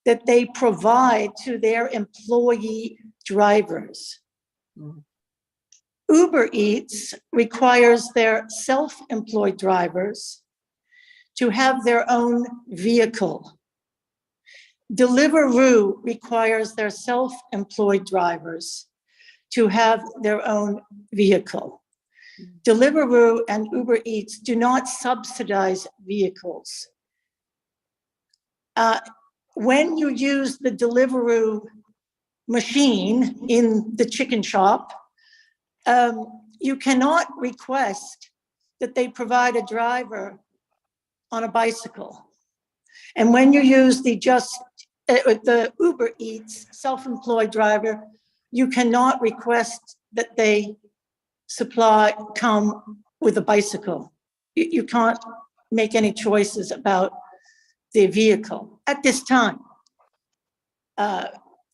that they provide to their employee drivers. Mhm. Uber Eats requires their self-employed drivers to have their own vehicle. Deliveroo requires their self-employed drivers to have their own vehicle. Deliveroo and Uber Eats do not subsidize vehicles. When you use the Deliveroo machine in the chicken shop, you cannot request that they provide a driver on a bicycle. And when you use the Uber Eats self-employed driver, you cannot request that they come with a bicycle. You can't make any choices about the vehicle at this time.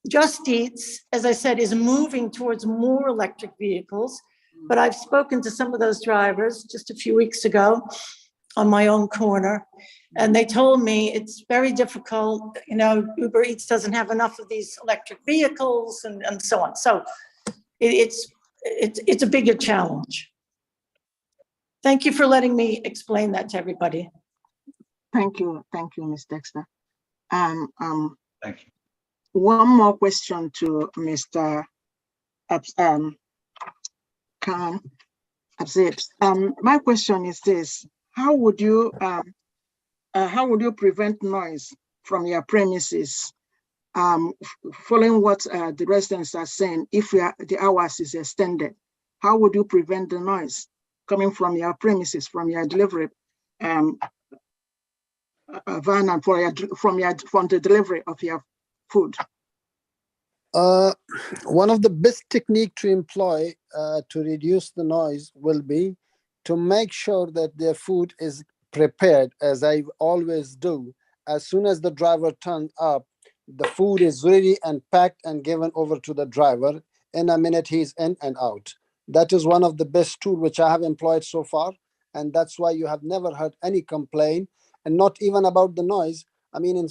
Just Eats, as I said, is moving towards more electric vehicles, but I've spoken to some of those drivers just a few weeks ago on my own corner, and they told me it's very difficult. You know, Uber Eats doesn't have enough of these electric vehicles and so on. So it's a bigger challenge. Thank you for letting me explain that to everybody. Thank you, Ms. Dexter. Thank you. One more question to Mr. Khan Abzib. My question is this: how would you prevent noise from your premises? Following what the residents are saying, if the hours is extended, how would you prevent the noise coming from your premises, from your delivery van, and from the delivery of your food? One of the best technique to employ to reduce the noise will be to make sure that their food is prepared, as I always do. As soon as the driver turns up, the food is ready and packed and given over to the driver. In a minute, he's in and out. That is one of the best tools which I have employed so far. And that's why you have never heard any complaint, and not even about the noise. I mean, in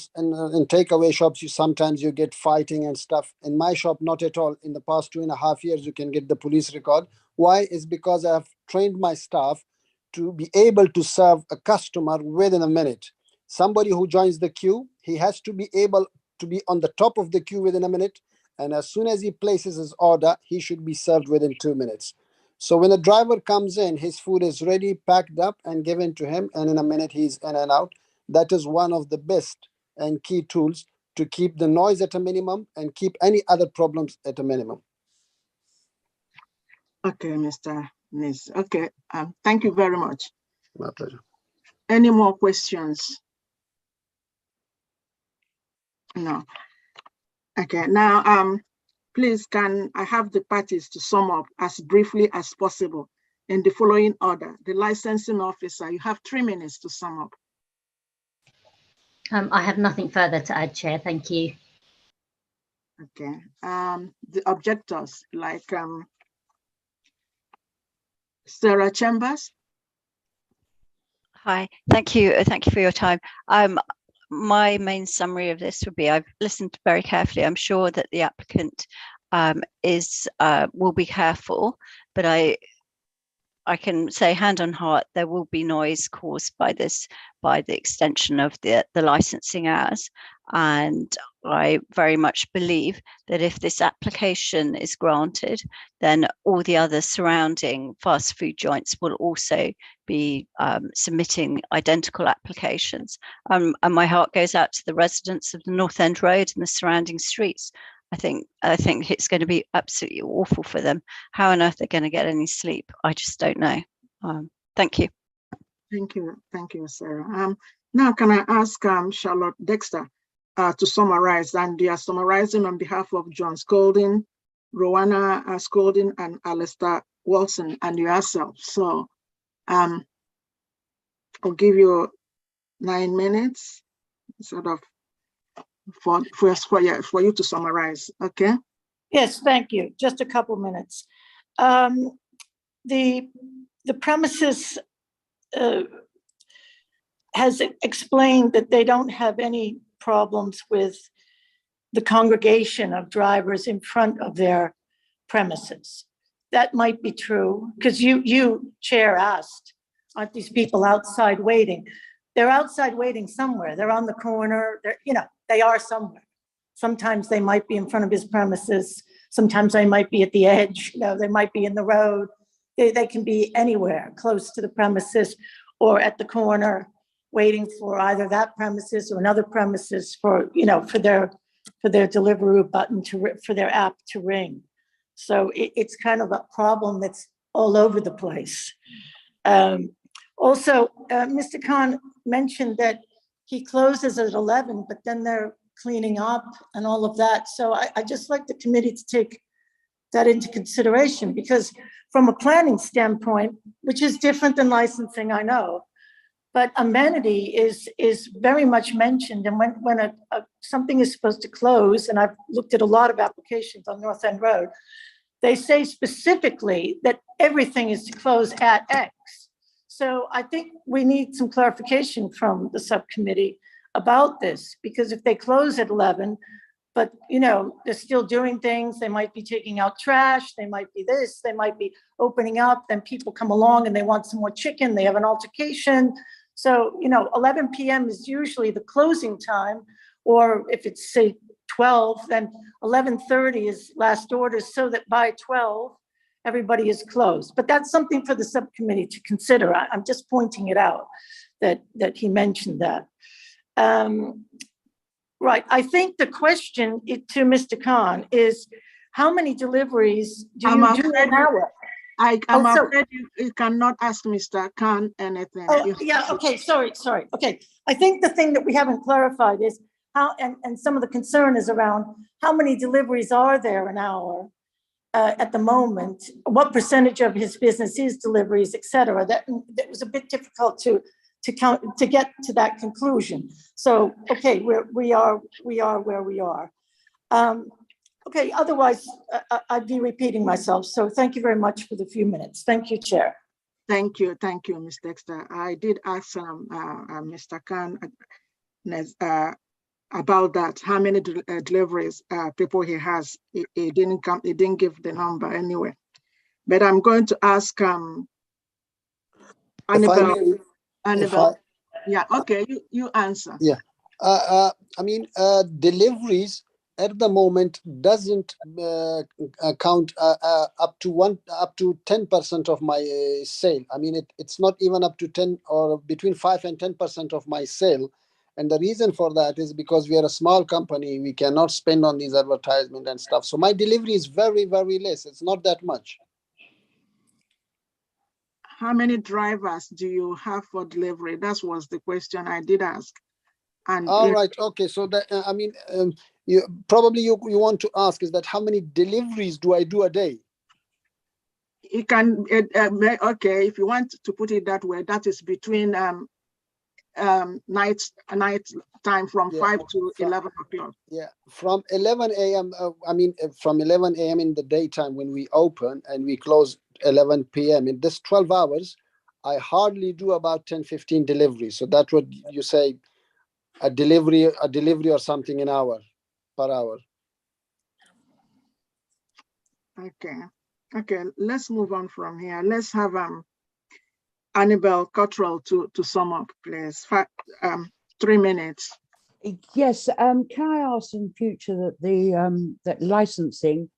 takeaway shops, sometimes you get fighting and stuff. In my shop, not at all. In the past 2.5 years, you can get the police record. Why? Is because I have trained my staff to be able to serve a customer within a minute. Somebody who joins the queue, he has to be able to be on the top of the queue within a minute. And as soon as he places his order, he should be served within 2 minutes. So when a driver comes in, his food is ready, packed up and given to him. And in a minute, he's in and out. That is one of the best and key tools to keep the noise at a minimum and keep any other problems at a minimum. Okay, Mr. Nis. Okay, thank you very much. My pleasure. Any more questions? No. Okay, now, please, can I have the parties to sum up as briefly as possible in the following order? The licensing officer, you have 3 minutes to sum up. I have nothing further to add, Chair. Thank you. Okay. The objectors, like Sarah Chambers. Hi, thank you for your time. My main summary of this would be, I've listened very carefully. I'm sure that the applicant will be careful, but I can say hand on heart, there will be noise caused by this, by the extension of the licensing hours. And I very much believe that if this application is granted, then all the other surrounding fast food joints will also be submitting identical applications. And my heart goes out to the residents of the North End Road and the surrounding streets. I think it's going to be absolutely awful for them. How on earth they're going to get any sleep, I just don't know. Thank you. Thank you, Sarah. Now, can I ask Charlotte Dexter to summarize? And they are summarizing on behalf of John Scolding, Rowana Scolding, and Alistair Wilson, and yourself. So I'll give you 9 minutes, sort of, for you to summarize. Okay. Yes, thank you. Just a couple minutes. The premises has explained that they don't have any problems with the congregation of drivers in front of their premises. That might be true, because you, Chair, asked, aren't these people outside waiting? They're outside waiting somewhere. They're on the corner. They are somewhere. Sometimes they might be in front of his premises. Sometimes they might be at the edge. They might be in the road. They can be anywhere close to the premises or at the corner, waiting for either that premises or another premises for their Deliveroo button for their app to ring. So it's kind of a problem that's all over the place. Also, Mr. Khan mentioned that he closes at 11, but then they're cleaning up and all of that. So I just like the committee to take that into consideration, because from a planning standpoint, which is different than licensing, I know, but amenity is very much mentioned. And when something is supposed to close, and I've looked at a lot of applications on North End Road, they say specifically that everything is to close at X. So I think we need some clarification from the subcommittee about this, because if they close at 11, but they're still doing things, they might be taking out trash, they might be this, they might be opening up, then people come along and they want some more chicken, they have an altercation. So, 11 p.m. is usually the closing time, or if it's say 12, then 11:30 is last orders, so that by 12, everybody is closed. But that's something for the subcommittee to consider. I'm just pointing it out that he mentioned that. Right, I think the question to Mr. Khan is, how many deliveries do you do an hour? I'm afraid you cannot ask Mr. Khan anything. Oh, yeah, okay, sorry. Okay, I think the thing that we haven't clarified is how, and some of the concern is around how many deliveries are there an hour at the moment, what percentage of his business is deliveries, et cetera. That was a bit difficult to count, to get to that conclusion. So, okay, we are where we are. Okay, otherwise, I'd be repeating myself. So thank you very much for the few minutes. Thank you, Chair. Thank you, Ms. Dexter. I did ask Mr. Khan about that, how many deliveries people he has. He didn't give the number anyway. But I'm going to ask Annabelle. Yeah, okay, you answer. Yeah, deliveries at the moment doesn't count up to 10% of my sale. I mean, it's not even up to 10 or between 5 and 10% of my sale. And the reason for that is because we are a small company, we cannot spend on these advertisement and stuff. So my delivery is very, very less. It's not that much. How many drivers do you have for delivery? That was the question I did ask. And all right, okay. So that you want to ask is that how many deliveries do I do a day? You can okay, if you want to put it that way, that is between night time from 5 to 11 o'clock. Yeah, from 11 a.m. From 11 a.m. in the daytime when we open and we close 11 p.m. in this 12 hours, I hardly do about 10-15 deliveries. So that's what you say, a delivery or something an hour, per hour. Okay, let's move on from here. Let's have Annabelle Cottrell to sum up, please. 3 minutes. Yes, can I ask in future that that licensing,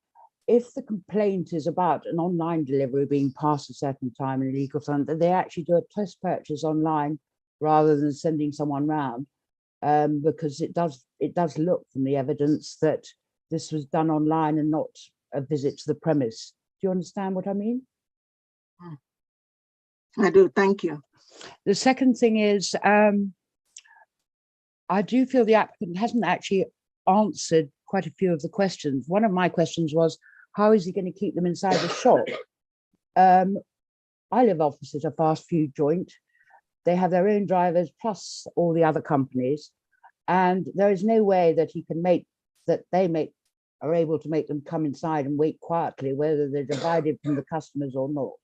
if the complaint is about an online delivery being past a certain time in legal time, that they actually do a test purchase online rather than sending someone round, because it does look from the evidence that this was done online and not a visit to the premise. Do you understand what I mean? I do, thank you. The second thing is, I do feel the applicant hasn't actually answered quite a few of the questions. One of my questions was, how is he going to keep them inside the shop? I live opposite a fast food joint. They have their own drivers plus all the other companies. And there is no way that he can are able to make them come inside and wait quietly, whether they're divided from the customers or not.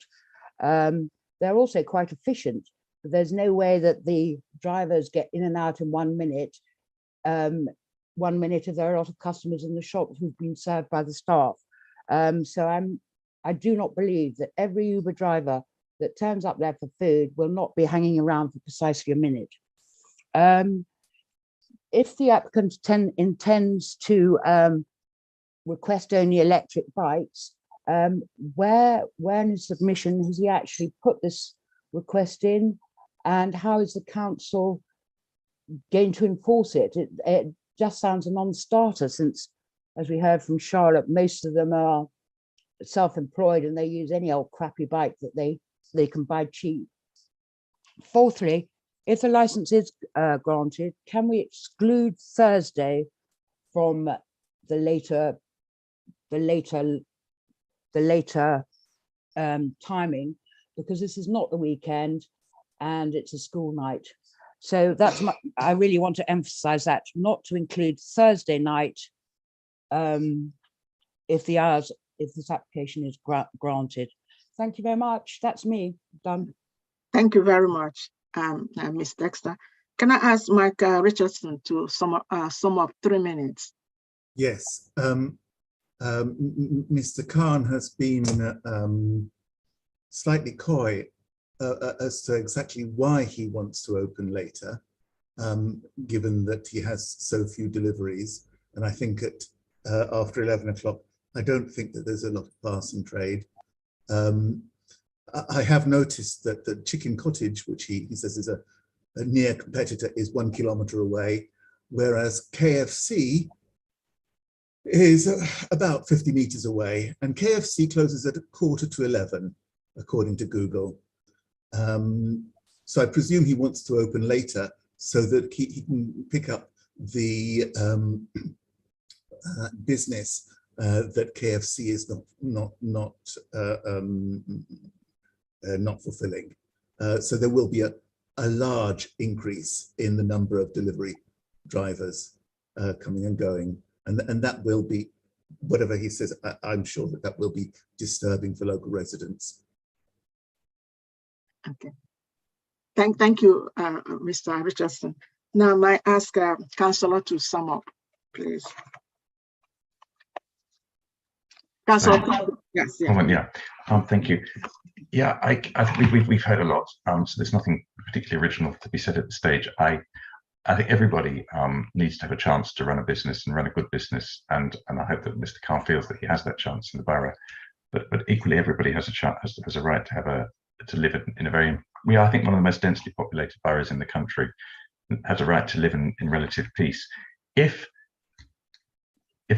They're also quite efficient. There's no way that the drivers get in and out in 1 minute. 1 minute if there are a lot of customers in the shop who've been served by the staff. So I do not believe that every Uber driver that turns up there for food will not be hanging around for precisely a minute. If the applicant intends to request only electric bikes, where in his submission has he actually put this request in, and how is the council going to enforce it? It just sounds a non-starter, since, as we heard from Charlotte, most of them are self-employed and they use any old crappy bike that they can buy cheap. Fourthly, if the license is granted, can we exclude Thursday from the later timing, because this is not the weekend and it's a school night? So that's I really want to emphasize that, not to include Thursday night if this application is granted. Thank you very much. That's me done. Thank you very much, Ms. Dexter. Can I ask Mike Richardson to sum up 3 minutes? Yes. Mr. Khan has been slightly coy as to exactly why he wants to open later, given that he has so few deliveries. And I think after 11 o'clock, I don't think that there's a lot of passing trade. I have noticed that the Chicken Cottage, which he says is a near competitor, is 1 kilometre away, whereas KFC is about 50 meters away, and KFC closes at 11:15, according to Google. So I presume he wants to open later so that he can pick up the business that KFC is not fulfilling. So there will be a large increase in the number of delivery drivers coming and going. And that will be, whatever he says, I'm sure that will be disturbing for local residents. Okay. Thank you, Mr. Richardson. Now, I ask Councillor to sum up, please. Councillor, yes. Yeah. Thank you. Yeah, I think we've heard a lot. So there's nothing particularly original to be said at this stage. I think everybody needs to have a chance to run a business and run a good business, and I hope that Mr. Khan feels that he has that chance in the borough. But equally, everybody has a chance, has a right to live in a very, I think, one of the most densely populated boroughs in the country, has a right to live in relative peace. If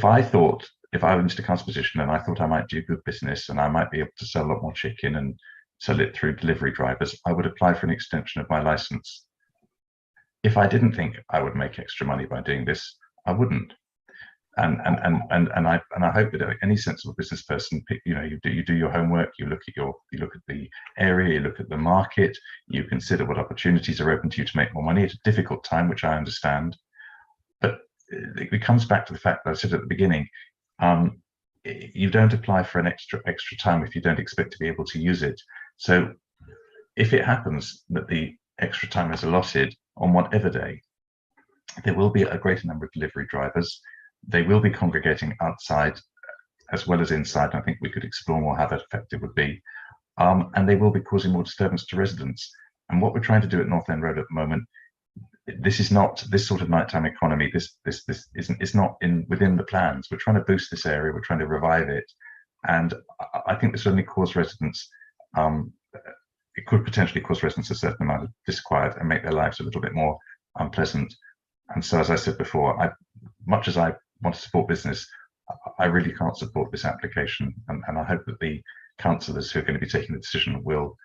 I were in Mr. Khan's position and I thought I might do good business and I might be able to sell a lot more chicken and sell it through delivery drivers, I would apply for an extension of my license. If I didn't think I would make extra money by doing this, I wouldn't. And I hope that any sensible business person, you do your homework, you look at the area, you look at the market, you consider what opportunities are open to you to make more money at a difficult time, which I understand. But it comes back to the fact that I said at the beginning, you don't apply for an extra time if you don't expect to be able to use it. So if it happens that the extra time is allotted on whatever day, there will be a greater number of delivery drivers. They will be congregating outside as well as inside. I think we could explore more how that effective would be. And they will be causing more disturbance to residents. And what we're trying to do at North End Road at the moment, this is not this sort of nighttime economy. This isn't. It's not within the plans. We're trying to boost this area. We're trying to revive it, and I think this only cause residents. It could potentially cause residents a certain amount of disquiet and make their lives a little bit more unpleasant. And so, as I said before, much as I want to support business, I really can't support this application. And I hope that the councillors who are going to be taking the decision will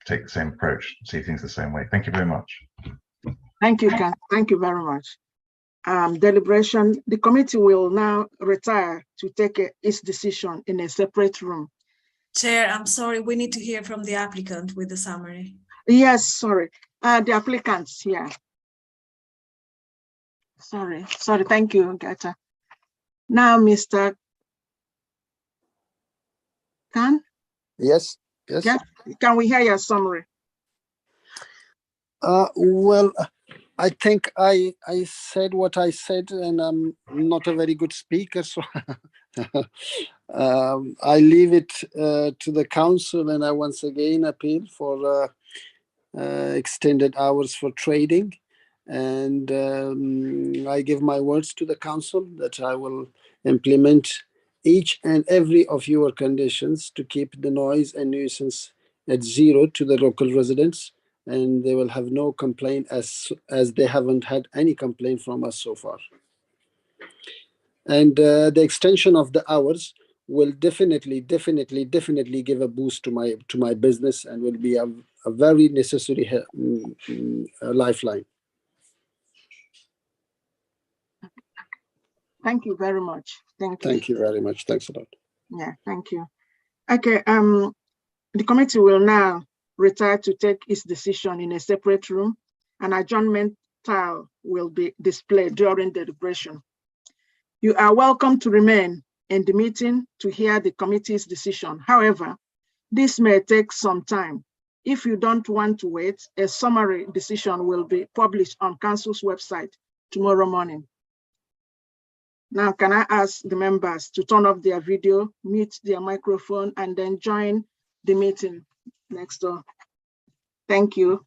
take the same approach, see things the same way. Thank you very much. Thank you, Ken. Thank you very much. Deliberation. The committee will now retire to take its decision in a separate room. Chair, I'm sorry, we need to hear from the applicant with the summary. Yes, sorry. The applicants here. Sorry. Thank you, Gata. Now, Mr. Khan? Yes. Can we hear your summary? Well, I think I said what I said, and I'm not a very good speaker, so I leave it to the council, and I once again appeal for extended hours for trading. And I give my words to the council that I will implement each and every of your conditions to keep the noise and nuisance at zero to the local residents, and they will have no complaint as they haven't had any complaint from us so far. And the extension of the hours will definitely give a boost to my business, and will be a very necessary lifeline. Thank you very much. Thank you. Thank you very much. Thanks a lot. Yeah, thank you. Okay, the committee will now retire to take its decision in a separate room. An adjournment tile will be displayed during the deliberation. You are welcome to remain in the meeting to hear the committee's decision. However, this may take some time. If you don't want to wait, a summary decision will be published on council's website tomorrow morning. Now, can I ask the members to turn off their video, mute their microphone, and then join the meeting next door? Thank you.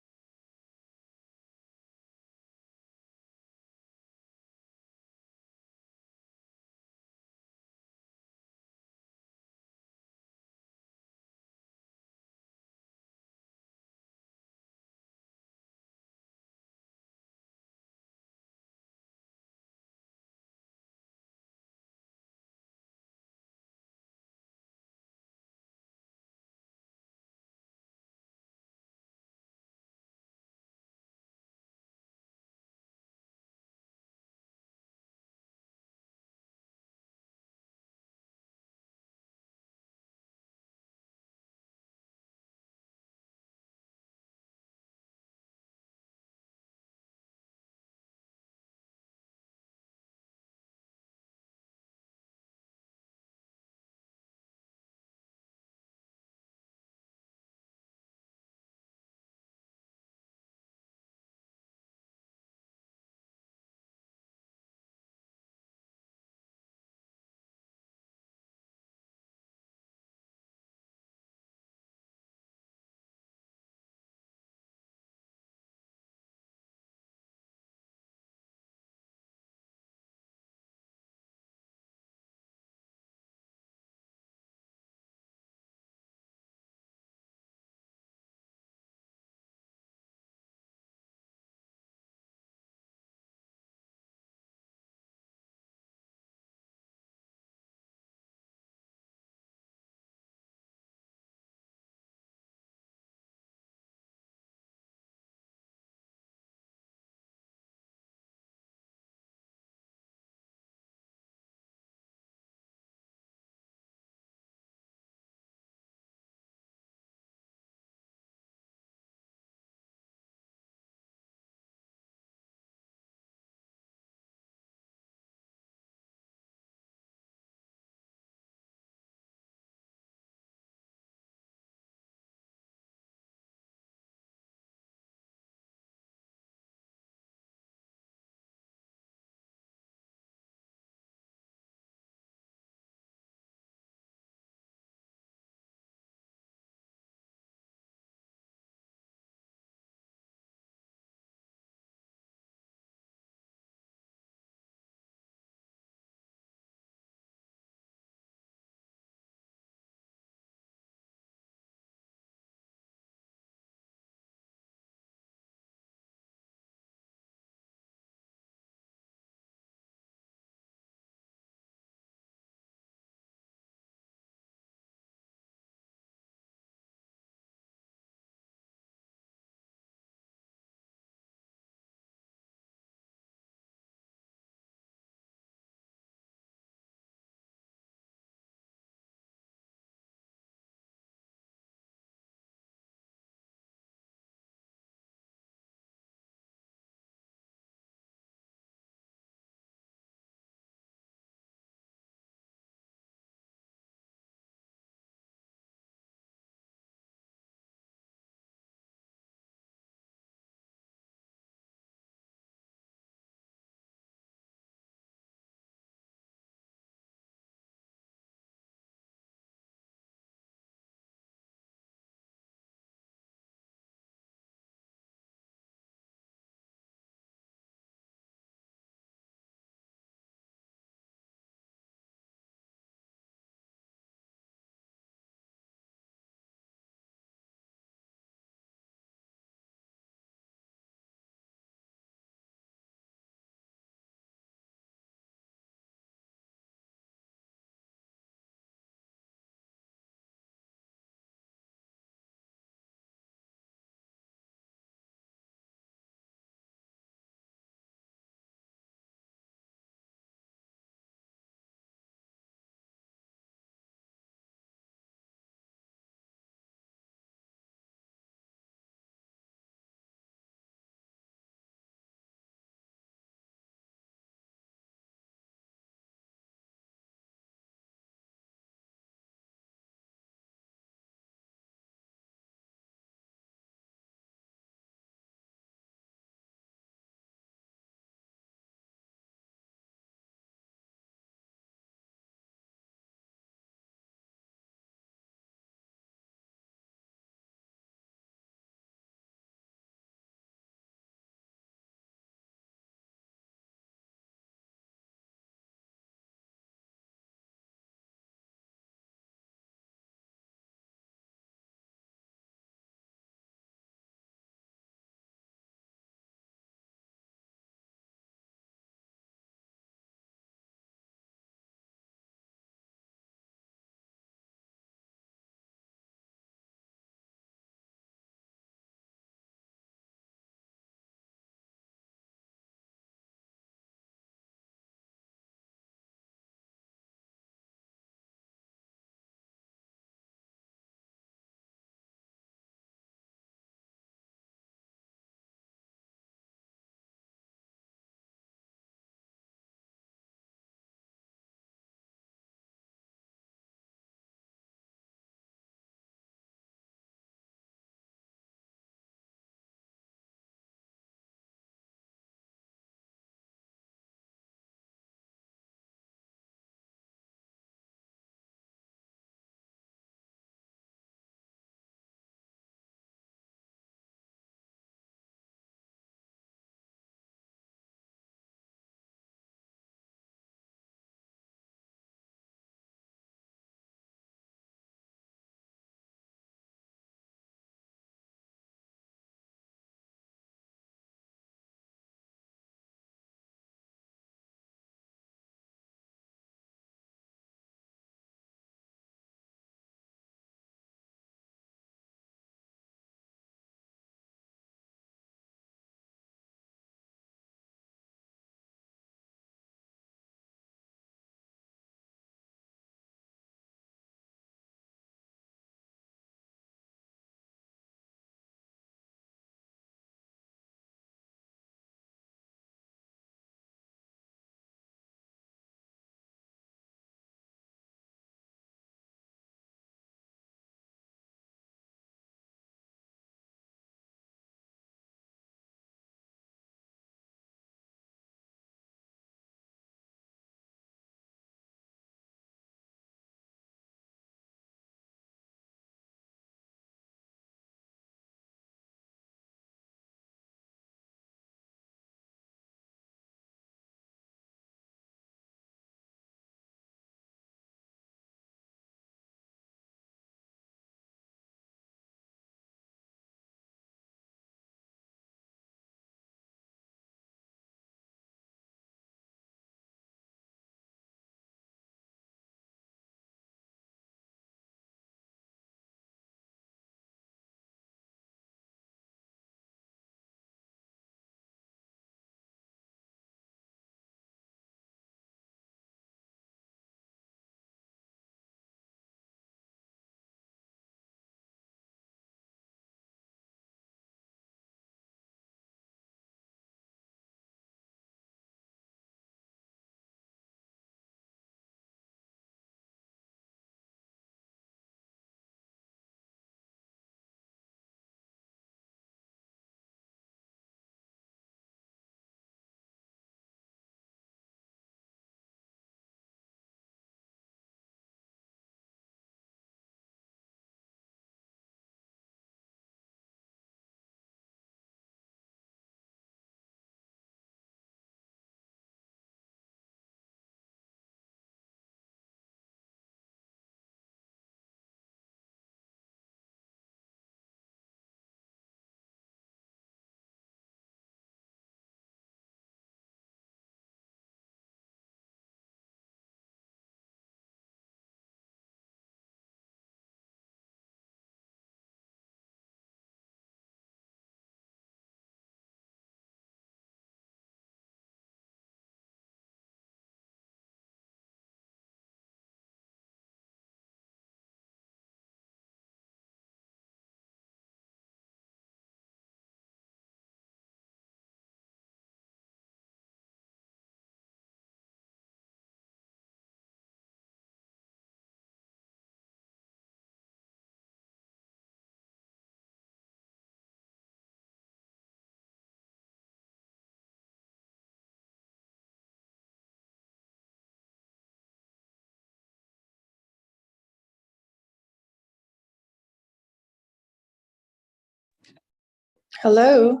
Hello?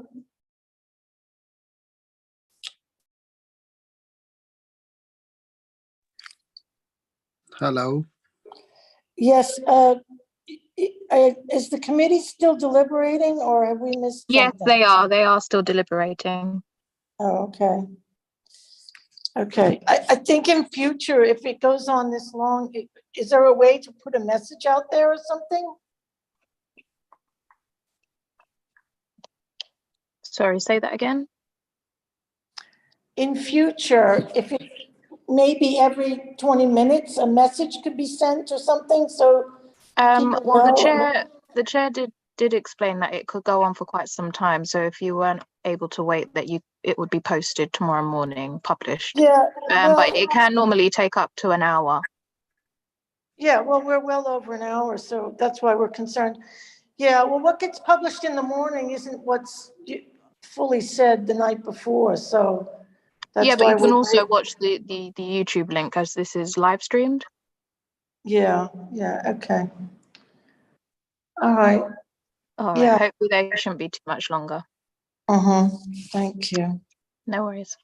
Hello. Yes, is the committee still deliberating or have we missed Yes, something? they are. They are still deliberating. Oh, okay. Okay, I think in future, if it goes on this long, is there a way to put a message out there or something? Sorry, say that again. In future, if it, maybe every 20 minutes, a message could be sent or something, so people Well, know. the chair did explain that it could go on for quite some time. So if you weren't able to wait, that it would be posted tomorrow morning, published. Yeah, well, But it can normally take up to an hour. yeah, well, we're well over an hour, so that's why we're concerned. Yeah, well, what gets published in the morning isn't what's fully said the night before, so that's Yeah, but why you can we're also watch the YouTube link as this is live streamed. Yeah, okay. All right, All right. yeah, Hopefully they shouldn't be too much longer. thank you. No worries.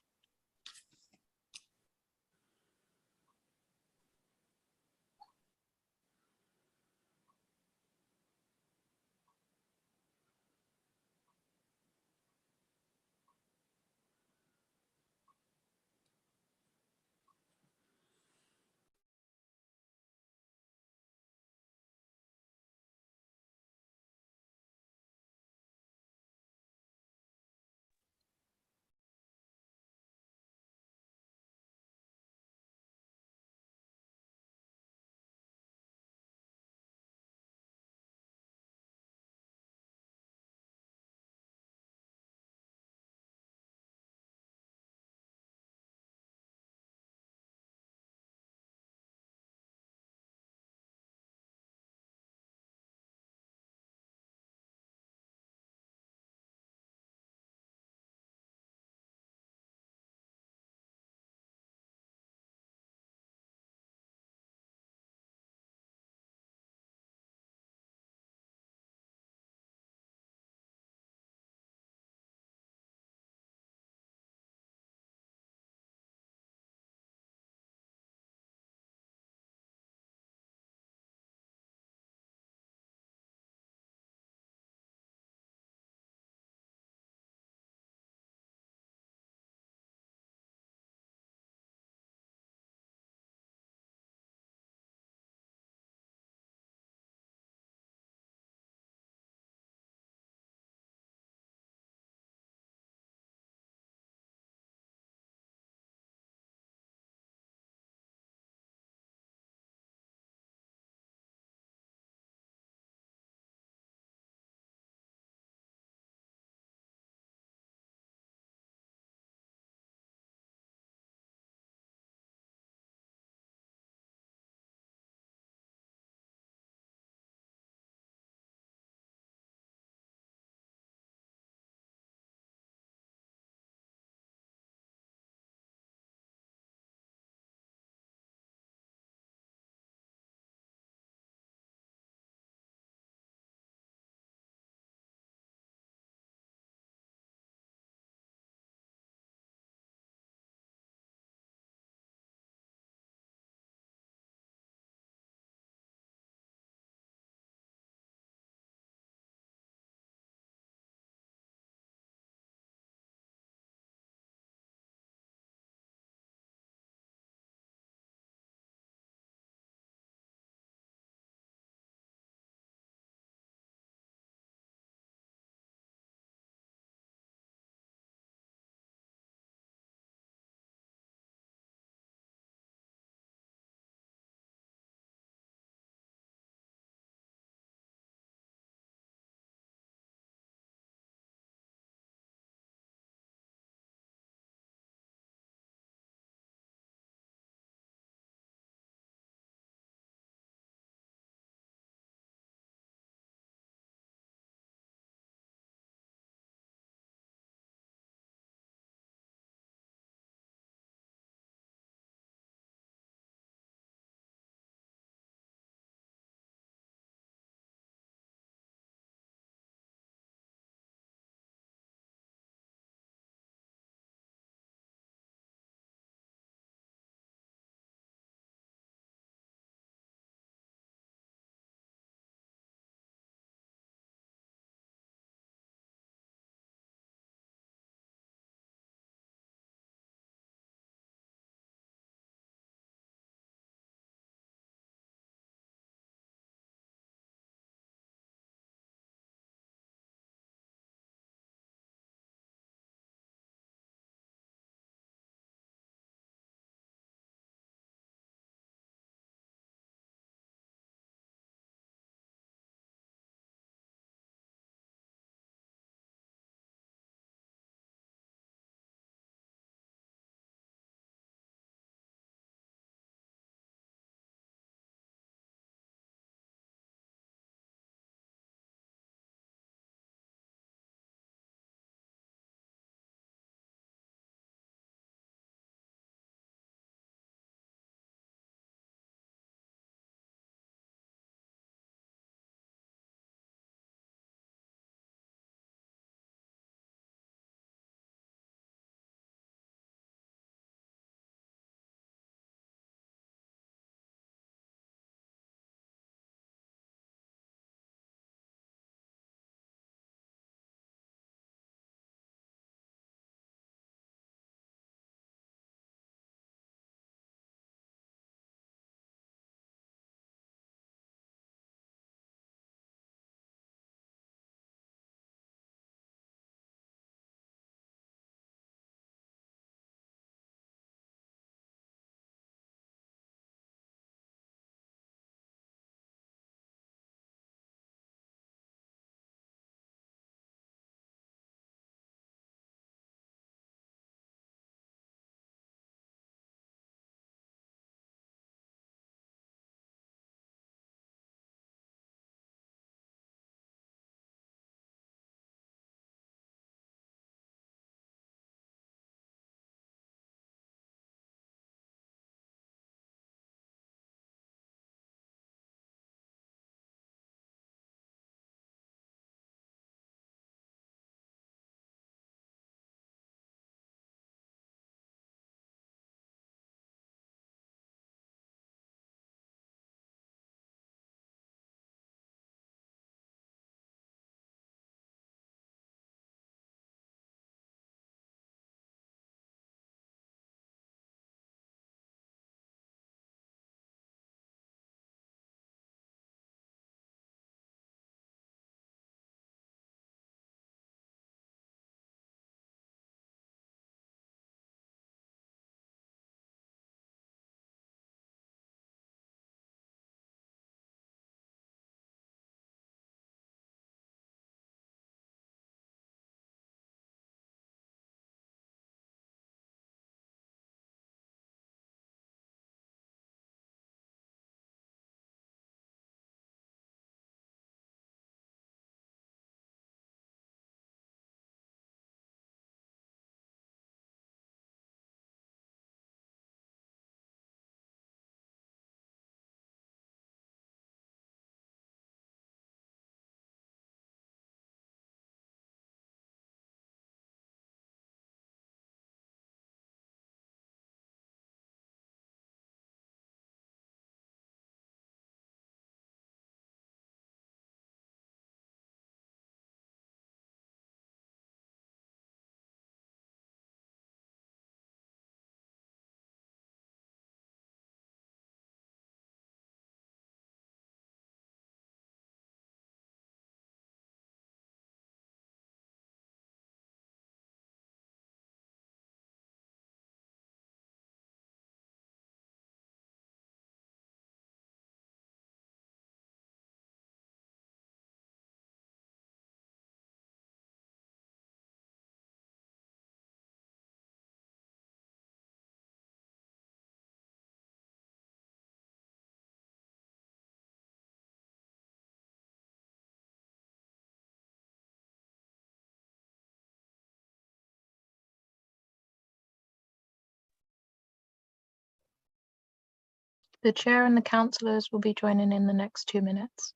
The chair and the councillors will be joining in the next 2 minutes.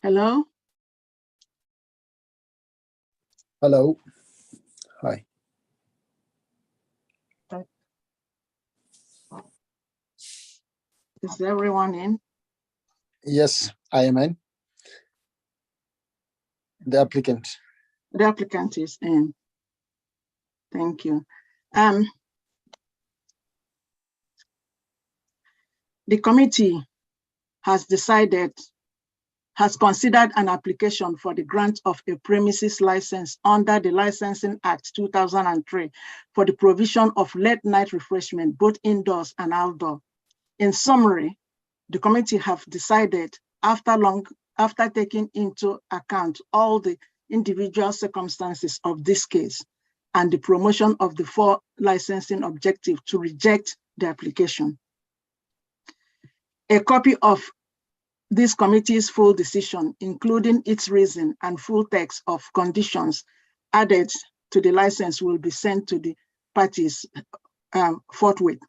Hello? Hello. Hi. Is everyone in? Yes, I am in. The applicant. The applicant is in. Thank you. The committee has considered an application for the grant of a premises license under the Licensing Act 2003 for the provision of late night refreshment, both indoors and outdoor. In summary, the committee have decided after taking into account all the individual circumstances of this case and the promotion of the 4 licensing objectives to reject the application. A copy of this committee's full decision, including its reason and full text of conditions added to the license, will be sent to the parties forthwith.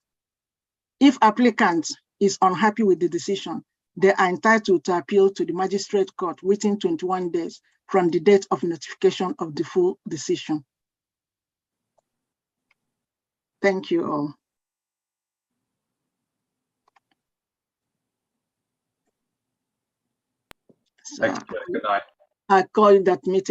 If applicant is unhappy with the decision, they are entitled to appeal to the magistrate court within 21 days from the date of notification of the full decision. Thank you all. So, Thank you. Good night. I call that meeting